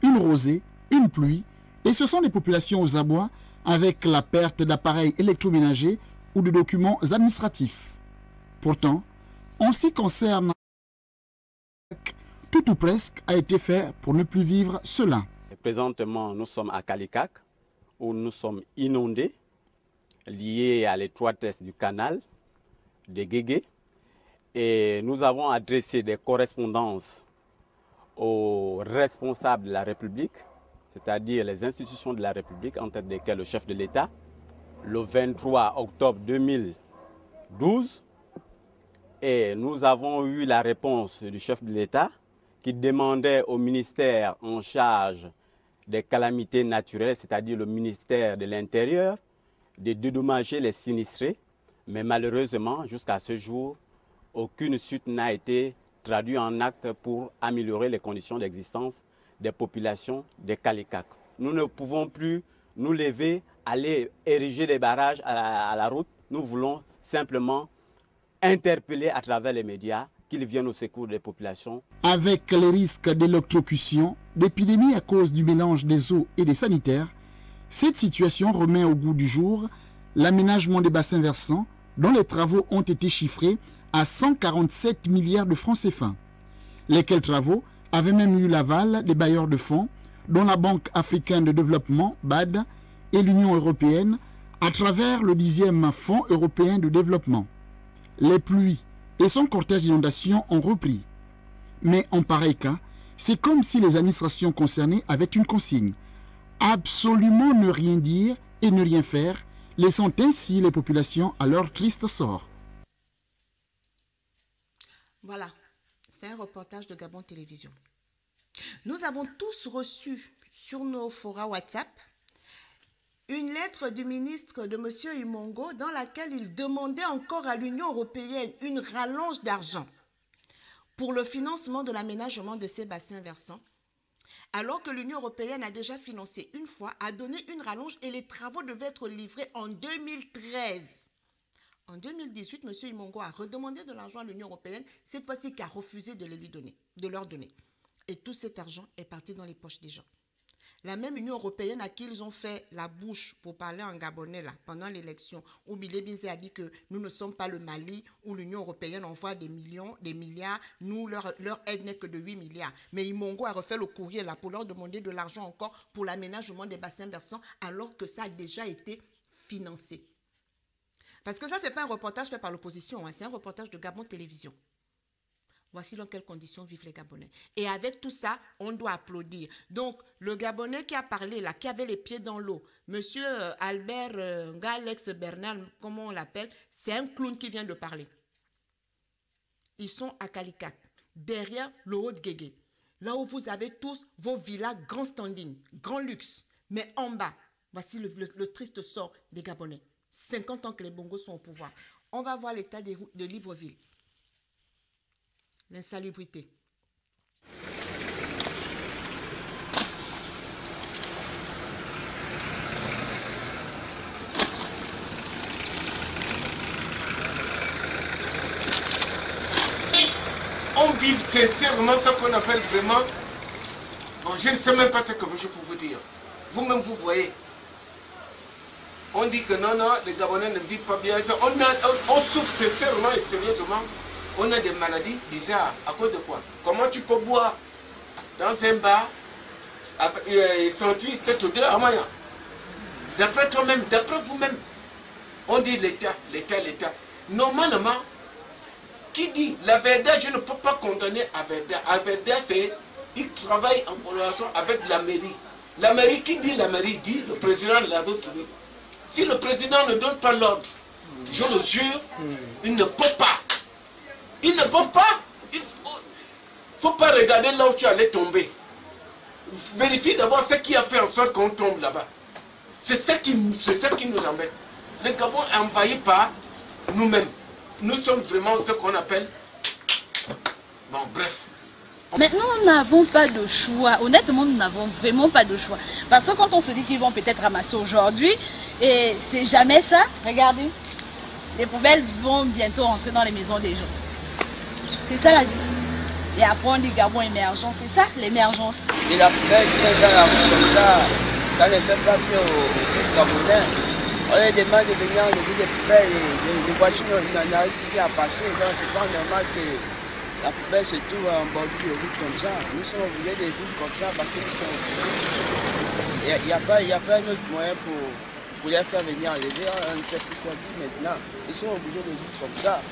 Une rosée, une pluie, et ce sont les populations aux abois avec la perte d'appareils électroménagers ou de documents administratifs. Pourtant, en ce qui concerne, tout ou presque a été fait pour ne plus vivre cela. Présentement, nous sommes à Kalikak, où nous sommes inondés, liés à l'étroitesse du canal de Guégué. Et nous avons adressé des correspondances aux responsables de la République, c'est-à-dire les institutions de la République, entre lesquelles le chef de l'État, le 23 octobre 2012. Et nous avons eu la réponse du chef de l'État qui demandait au ministère en charge des calamités naturelles, c'est-à-dire le ministère de l'Intérieur, de dédommager les sinistrés. Mais malheureusement, jusqu'à ce jour, aucune suite n'a été traduite en acte pour améliorer les conditions d'existence des populations de Kalikak. Nous ne pouvons plus nous lever, aller ériger des barrages à la route. Nous voulons simplement interpeller à travers les médias qu'ils viennent au secours des populations. Avec les risques d'électrocution, d'épidémie à cause du mélange des eaux et des sanitaires, cette situation remet au goût du jour l'aménagement des bassins versants dont les travaux ont été chiffrés à 147 milliards de francs CFA. Lesquels travaux avaient même eu l'aval des bailleurs de fonds, dont la Banque africaine de développement, BAD, et l'Union européenne, à travers le 10e Fonds européen de développement. Les pluies et son cortège d'inondations ont repris. Mais en pareil cas, c'est comme si les administrations concernées avaient une consigne. Absolument ne rien dire et ne rien faire, laissant ainsi les populations à leur triste sort. Voilà, c'est un reportage de Gabon Télévision. Nous avons tous reçu sur nos forats WhatsApp une lettre du ministre de M. Imongo dans laquelle il demandait encore à l'Union européenne une rallonge d'argent pour le financement de l'aménagement de ces bassins versants, alors que l'Union européenne a déjà financé une fois, a donné une rallonge et les travaux devaient être livrés en 2013. En 2018, M. Imongo a redemandé de l'argent à l'Union européenne, cette fois-ci qui a refusé de leur donner. Et tout cet argent est parti dans les poches des gens. La même Union européenne à qui ils ont fait la bouche pour parler en gabonais là, pendant l'élection, où Bilé Binzé a dit que nous ne sommes pas le Mali, où l'Union européenne envoie des millions, des milliards, nous, leur aide n'est que de 8 milliards. Mais Imongo a refait le courrier là pour leur demander de l'argent encore pour l'aménagement des bassins versants, alors que ça a déjà été financé. Parce que ça, ce n'est pas un reportage fait par l'opposition, hein, c'est un reportage de Gabon Télévision. Voici dans quelles conditions vivent les Gabonais. Et avec tout ça, on doit applaudir. Donc, le Gabonais qui a parlé, là, qui avait les pieds dans l'eau, monsieur Albert Alex Bernal, comment on l'appelle, c'est un clown qui vient de parler. Ils sont à Kalikak, derrière le Haut-Guégué, là où vous avez tous vos villas grand standing, grand luxe. Mais en bas, voici le triste sort des Gabonais. 50 ans que les Bongos sont au pouvoir. On va voir l'état de Libreville. L'insalubrité. On vit sincèrement ce qu'on appelle vraiment... Bon, je ne sais même pas ce que je peux vous dire. Vous-même, vous voyez. On dit que non, les Gabonais ne vivent pas bien. On souffre sincèrement et sérieusement. On a des maladies bizarres. À cause de quoi? Comment tu peux boire dans un bar et sentir cette odeur amaya? D'après toi-même, d'après vous-même, on dit l'État. Normalement, qui dit la Verda, je ne peux pas condamner à Verda. À Verda, il travaille en collaboration avec la mairie. La mairie, qui dit la mairie, dit le président de la République. Si le président ne donne pas l'ordre, je le jure, il ne peut pas. Il ne peut pas. Il faut pas regarder là où tu allais tomber. Vérifie d'abord ce qui a fait en sorte qu'on tombe là-bas. C'est ça qui nous embête. Le Gabon est envahi par nous-mêmes. Nous sommes vraiment ce qu'on appelle... Bon, bref. Maintenant, nous n'avons pas de choix. Honnêtement, nous n'avons vraiment pas de choix. Parce que quand on se dit qu'ils vont peut-être ramasser aujourd'hui, et c'est jamais ça, regardez, les poubelles vont bientôt rentrer dans les maisons des gens. C'est ça la vie. Et après, on dit Gabon émergent, c'est ça l'émergence. Et la poubelle qui est dans la rue comme ça ne fait pas bien aux Gabonais. On les demande de venir enlever des poubelles et les voitures n'arrivent plus à passer. Donc, c'est pas normal que la poubelle se trouve en bordure de route comme ça. Nous sommes obligés de vivre comme ça parce que nous sommes obligés. Il n'y a pas un autre moyen pour les faire venir enlever. On ne sait plus quoi dire maintenant. Ils sont obligés de vivre comme ça.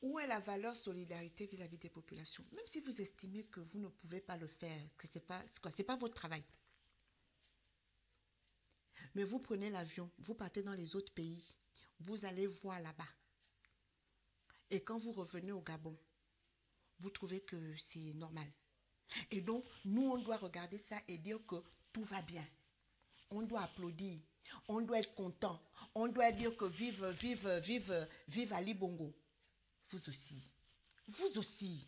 Où est la valeur solidarité vis-à-vis des populations? Même si vous estimez que vous ne pouvez pas le faire, que c'est pas votre travail. Mais vous prenez l'avion, vous partez dans les autres pays, vous allez voir là-bas. Et quand vous revenez au Gabon, vous trouvez que c'est normal. Et donc, nous, on doit regarder ça et dire que tout va bien. On doit applaudir, on doit être content, on doit dire que vive Ali Bongo. Vous aussi, vous aussi,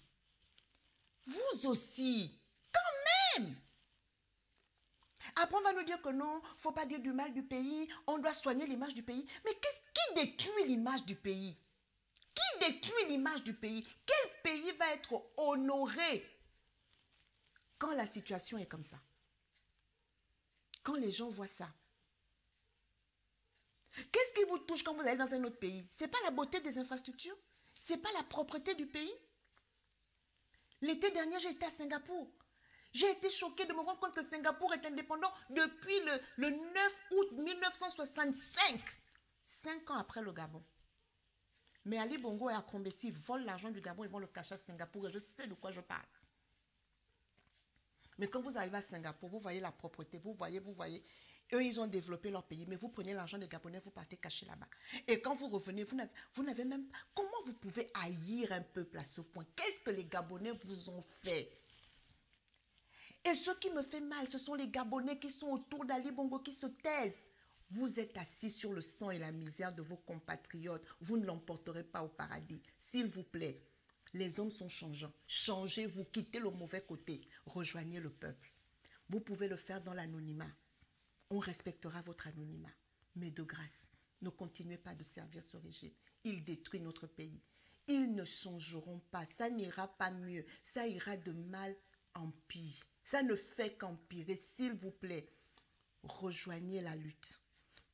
vous aussi, quand même. Après, on va nous dire que non, il ne faut pas dire du mal du pays, on doit soigner l'image du pays. Mais qui détruit l'image du pays? Qui détruit l'image du pays? Quel pays va être honoré quand la situation est comme ça? Quand les gens voient ça? Qu'est-ce qui vous touche quand vous allez dans un autre pays? Ce n'est pas la beauté des infrastructures? Ce n'est pas la propreté du pays? L'été dernier, j'ai été à Singapour. J'ai été choquée de me rendre compte que Singapour est indépendant depuis le 9 août 1965. 5 ans après le Gabon. Mais Ali Bongo et Akombesi volent l'argent du Gabon, ils vont le cacher à Singapour et je sais de quoi je parle. Mais quand vous arrivez à Singapour, vous voyez la propreté, vous voyez. Eux, ils ont développé leur pays, mais vous prenez l'argent des Gabonais, vous partez cacher là-bas. Et quand vous revenez, vous n'avez même pas... Comment vous pouvez haïr un peuple à ce point? Qu'est-ce que les Gabonais vous ont fait? Et ce qui me fait mal, ce sont les Gabonais qui sont autour d'Ali Bongo, qui se taisent. Vous êtes assis sur le sang et la misère de vos compatriotes. Vous ne l'emporterez pas au paradis. S'il vous plaît, les hommes sont changeants. Changez-vous, quittez le mauvais côté. Rejoignez le peuple. Vous pouvez le faire dans l'anonymat. On respectera votre anonymat. Mais de grâce, ne continuez pas de servir ce régime. Il détruit notre pays. Ils ne changeront pas. Ça n'ira pas mieux. Ça ira de mal en pire. Ça ne fait qu'empirer. S'il vous plaît, rejoignez la lutte.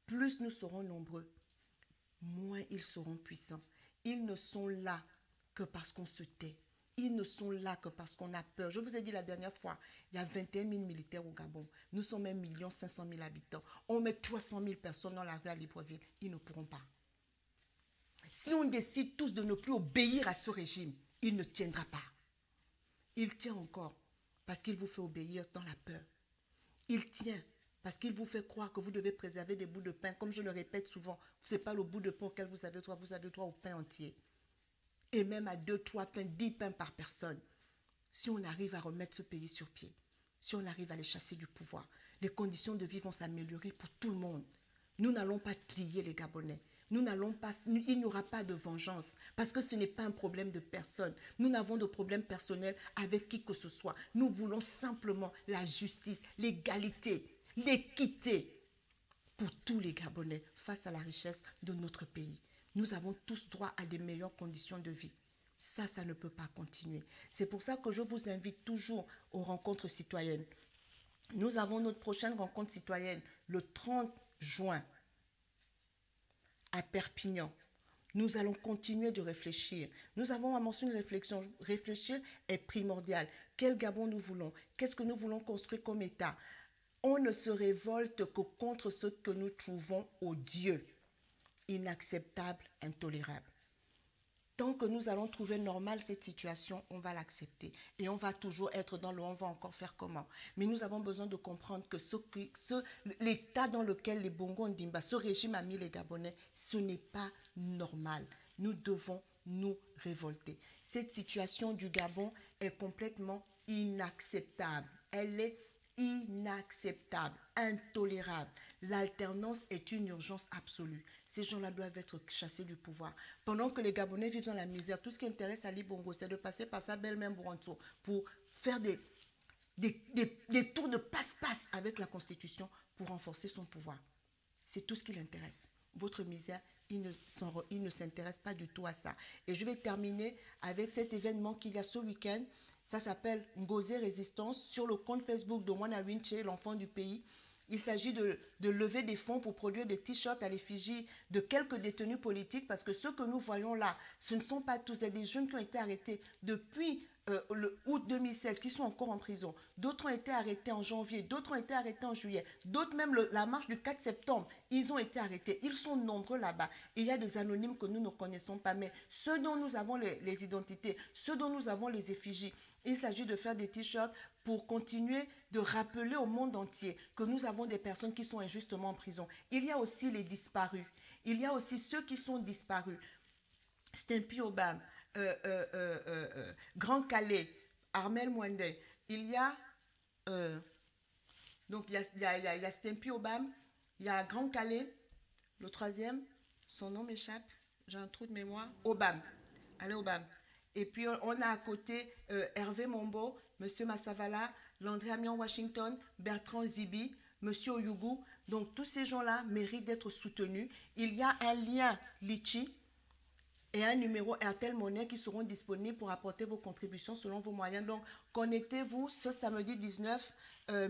Plus nous serons nombreux, moins ils seront puissants. Ils ne sont là que parce qu'on se tait. Ils ne sont là que parce qu'on a peur. Je vous ai dit la dernière fois, il y a 21 000 militaires au Gabon. Nous sommes 1 500 000 habitants. On met 300 000 personnes dans la rue à Libreville. Ils ne pourront pas. Si on décide tous de ne plus obéir à ce régime, il ne tiendra pas. Il tient encore parce qu'il vous fait obéir dans la peur. Il tient parce qu'il vous fait croire que vous devez préserver des bouts de pain. Comme je le répète souvent, ce n'est pas le bout de pain auquel vous avez droit au pain entier. Et même à 2, 3 pains, 10 pains par personne. Si on arrive à remettre ce pays sur pied, si on arrive à les chasser du pouvoir, les conditions de vie vont s'améliorer pour tout le monde. Nous n'allons pas trier les Gabonais. Il n'y aura pas de vengeance parce que ce n'est pas un problème de personne. Nous n'avons de problème personnel avec qui que ce soit. Nous voulons simplement la justice, l'égalité, l'équité pour tous les Gabonais face à la richesse de notre pays. Nous avons tous droit à des meilleures conditions de vie. Ça ne peut pas continuer. C'est pour ça que je vous invite toujours aux rencontres citoyennes. Nous avons notre prochaine rencontre citoyenne le 30 juin à Perpignan. Nous allons continuer de réfléchir. Nous avons amorcé une réflexion. Réfléchir est primordial. Quel Gabon nous voulons? Qu'est-ce que nous voulons construire comme État? On ne se révolte que contre ce que nous trouvons odieux. inacceptable, intolérable. Tant que nous allons trouver normal cette situation, on va l'accepter. Et on va toujours être dans le « on va encore faire comment ». Mais nous avons besoin de comprendre que l'état dans lequel les Bongo Ndimba, ce régime a mis les Gabonais, ce n'est pas normal. Nous devons nous révolter. Cette situation du Gabon est complètement inacceptable. Elle est inacceptable, intolérable. L'alternance est une urgence absolue. Ces gens-là doivent être chassés du pouvoir. Pendant que les Gabonais vivent dans la misère, tout ce qui intéresse Ali Bongo, c'est de passer par sa belle-mère Bouranto pour faire des tours de passe-passe avec la Constitution pour renforcer son pouvoir. C'est tout ce qui l'intéresse. Votre misère, il ne s'intéresse pas du tout à ça. Et je vais terminer avec cet événement qu'il y a ce week-end. Ça s'appelle Ngosé Résistance sur le compte Facebook de Mwana Winche, l'enfant du pays. Il s'agit de lever des fonds pour produire des t-shirts à l'effigie de quelques détenus politiques parce que ceux que nous voyons là, ce ne sont pas tous. Il y a des jeunes qui ont été arrêtés depuis le août 2016 qui sont encore en prison. D'autres ont été arrêtés en janvier, d'autres ont été arrêtés en juillet, d'autres même la marche du 4 septembre, ils ont été arrêtés. Ils sont nombreux là-bas. Il y a des anonymes que nous ne connaissons pas, mais ceux dont nous avons les identités, ceux dont nous avons les effigies, il s'agit de faire des t-shirts pour continuer de rappeler au monde entier que nous avons des personnes qui sont injustement en prison. Il y a aussi les disparus. Il y a aussi ceux qui sont disparus. Stempy Obam, Grand Calais, Armel Mwende. Il y a donc il y a Stempy Obam, il y a Grand Calais, le troisième, son nom m'échappe, j'ai un trou de mémoire, Obam, allez Obam. Et puis on a à côté Hervé Mombo, Monsieur Massavala, Landry Amian Washington, Bertrand Zibi, Monsieur Oyugu. Donc tous ces gens-là méritent d'être soutenus. Il y a un lien Litchi et un numéro Airtel Monnaie qui seront disponibles pour apporter vos contributions selon vos moyens. Donc, connectez-vous ce samedi 19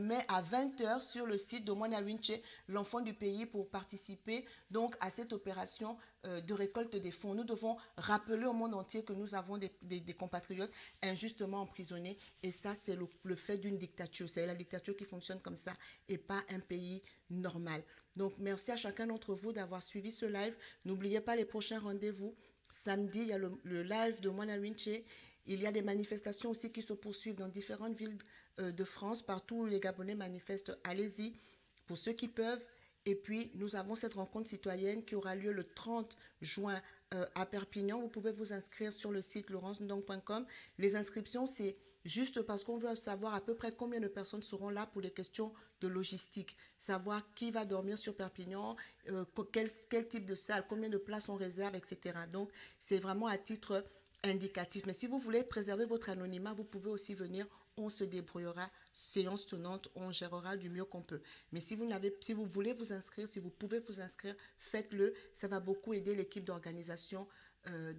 mai à 20h sur le site de Mwana Winche, l'enfant du pays, pour participer donc à cette opération de récolte des fonds. Nous devons rappeler au monde entier que nous avons des compatriotes injustement emprisonnés et ça, c'est le fait d'une dictature. C'est la dictature qui fonctionne comme ça et pas un pays normal. Donc, merci à chacun d'entre vous d'avoir suivi ce live. N'oubliez pas les prochains rendez-vous. Samedi, il y a le live de Mwana Winche. Il y a des manifestations aussi qui se poursuivent dans différentes villes de France. Partout où les Gabonais manifestent, allez-y pour ceux qui peuvent. Et puis, nous avons cette rencontre citoyenne qui aura lieu le 30 juin à Perpignan. Vous pouvez vous inscrire sur le site laurencendong.com. Les inscriptions, c'est juste parce qu'on veut savoir à peu près combien de personnes seront là pour les questions de logistique. Savoir qui va dormir sur Perpignan, quel type de salle, combien de places on réserve, etc. Donc, c'est vraiment à titre indicatif. Mais si vous voulez préserver votre anonymat, vous pouvez aussi venir. On se débrouillera, séance tenante, on gérera du mieux qu'on peut. Mais si vous voulez vous inscrire, si vous pouvez vous inscrire, faites-le. Ça va beaucoup aider l'équipe d'organisation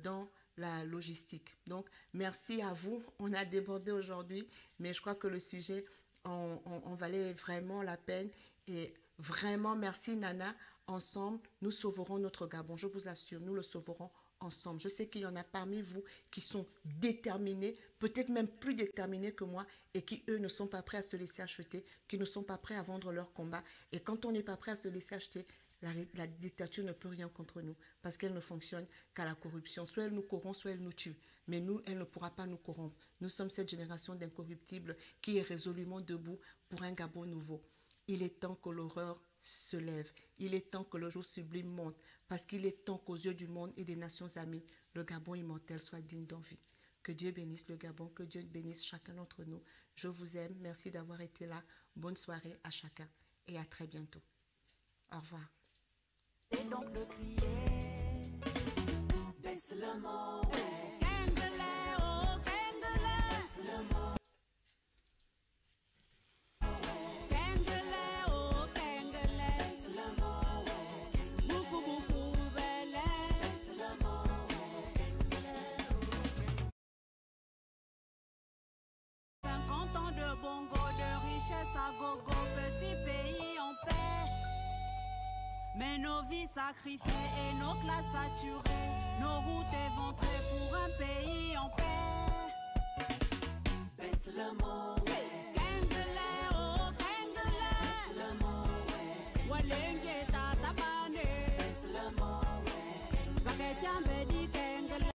dans la logistique. Donc, merci à vous. On a débordé aujourd'hui, mais je crois que le sujet en valait vraiment la peine. Et vraiment, merci Nana. Ensemble, nous sauverons notre Gabon. Je vous assure, nous le sauverons ensemble. Je sais qu'il y en a parmi vous qui sont déterminés, peut-être même plus déterminés que moi, et qui, eux, ne sont pas prêts à se laisser acheter, qui ne sont pas prêts à vendre leur combat. Et quand on n'est pas prêt à se laisser acheter, la dictature ne peut rien contre nous, parce qu'elle ne fonctionne qu'à la corruption. Soit elle nous corrompt, soit elle nous tue. Mais nous, elle ne pourra pas nous corrompre. Nous sommes cette génération d'incorruptibles qui est résolument debout pour un Gabon nouveau. Il est temps que l'horreur se lève. Il est temps que le jour sublime monte, parce qu'il est temps qu'aux yeux du monde et des nations amies, le Gabon immortel soit digne d'envie. Que Dieu bénisse le Gabon, que Dieu bénisse chacun d'entre nous. Je vous aime, merci d'avoir été là. Bonne soirée à chacun et à très bientôt. Au revoir. Et donc le crier, baisse le mot, Kengele, oh Kengele, baisse le mot. Kengele, oh Kengele, baisse le mot. Beaucoup, beaucoup, belle, baisse le mot. Kengele, 50 ans de bongo, de richesse à gogo, petit pays en paix. Mais nos vies sacrifiées et nos classes saturées, nos routes éventrées pour un pays en paix.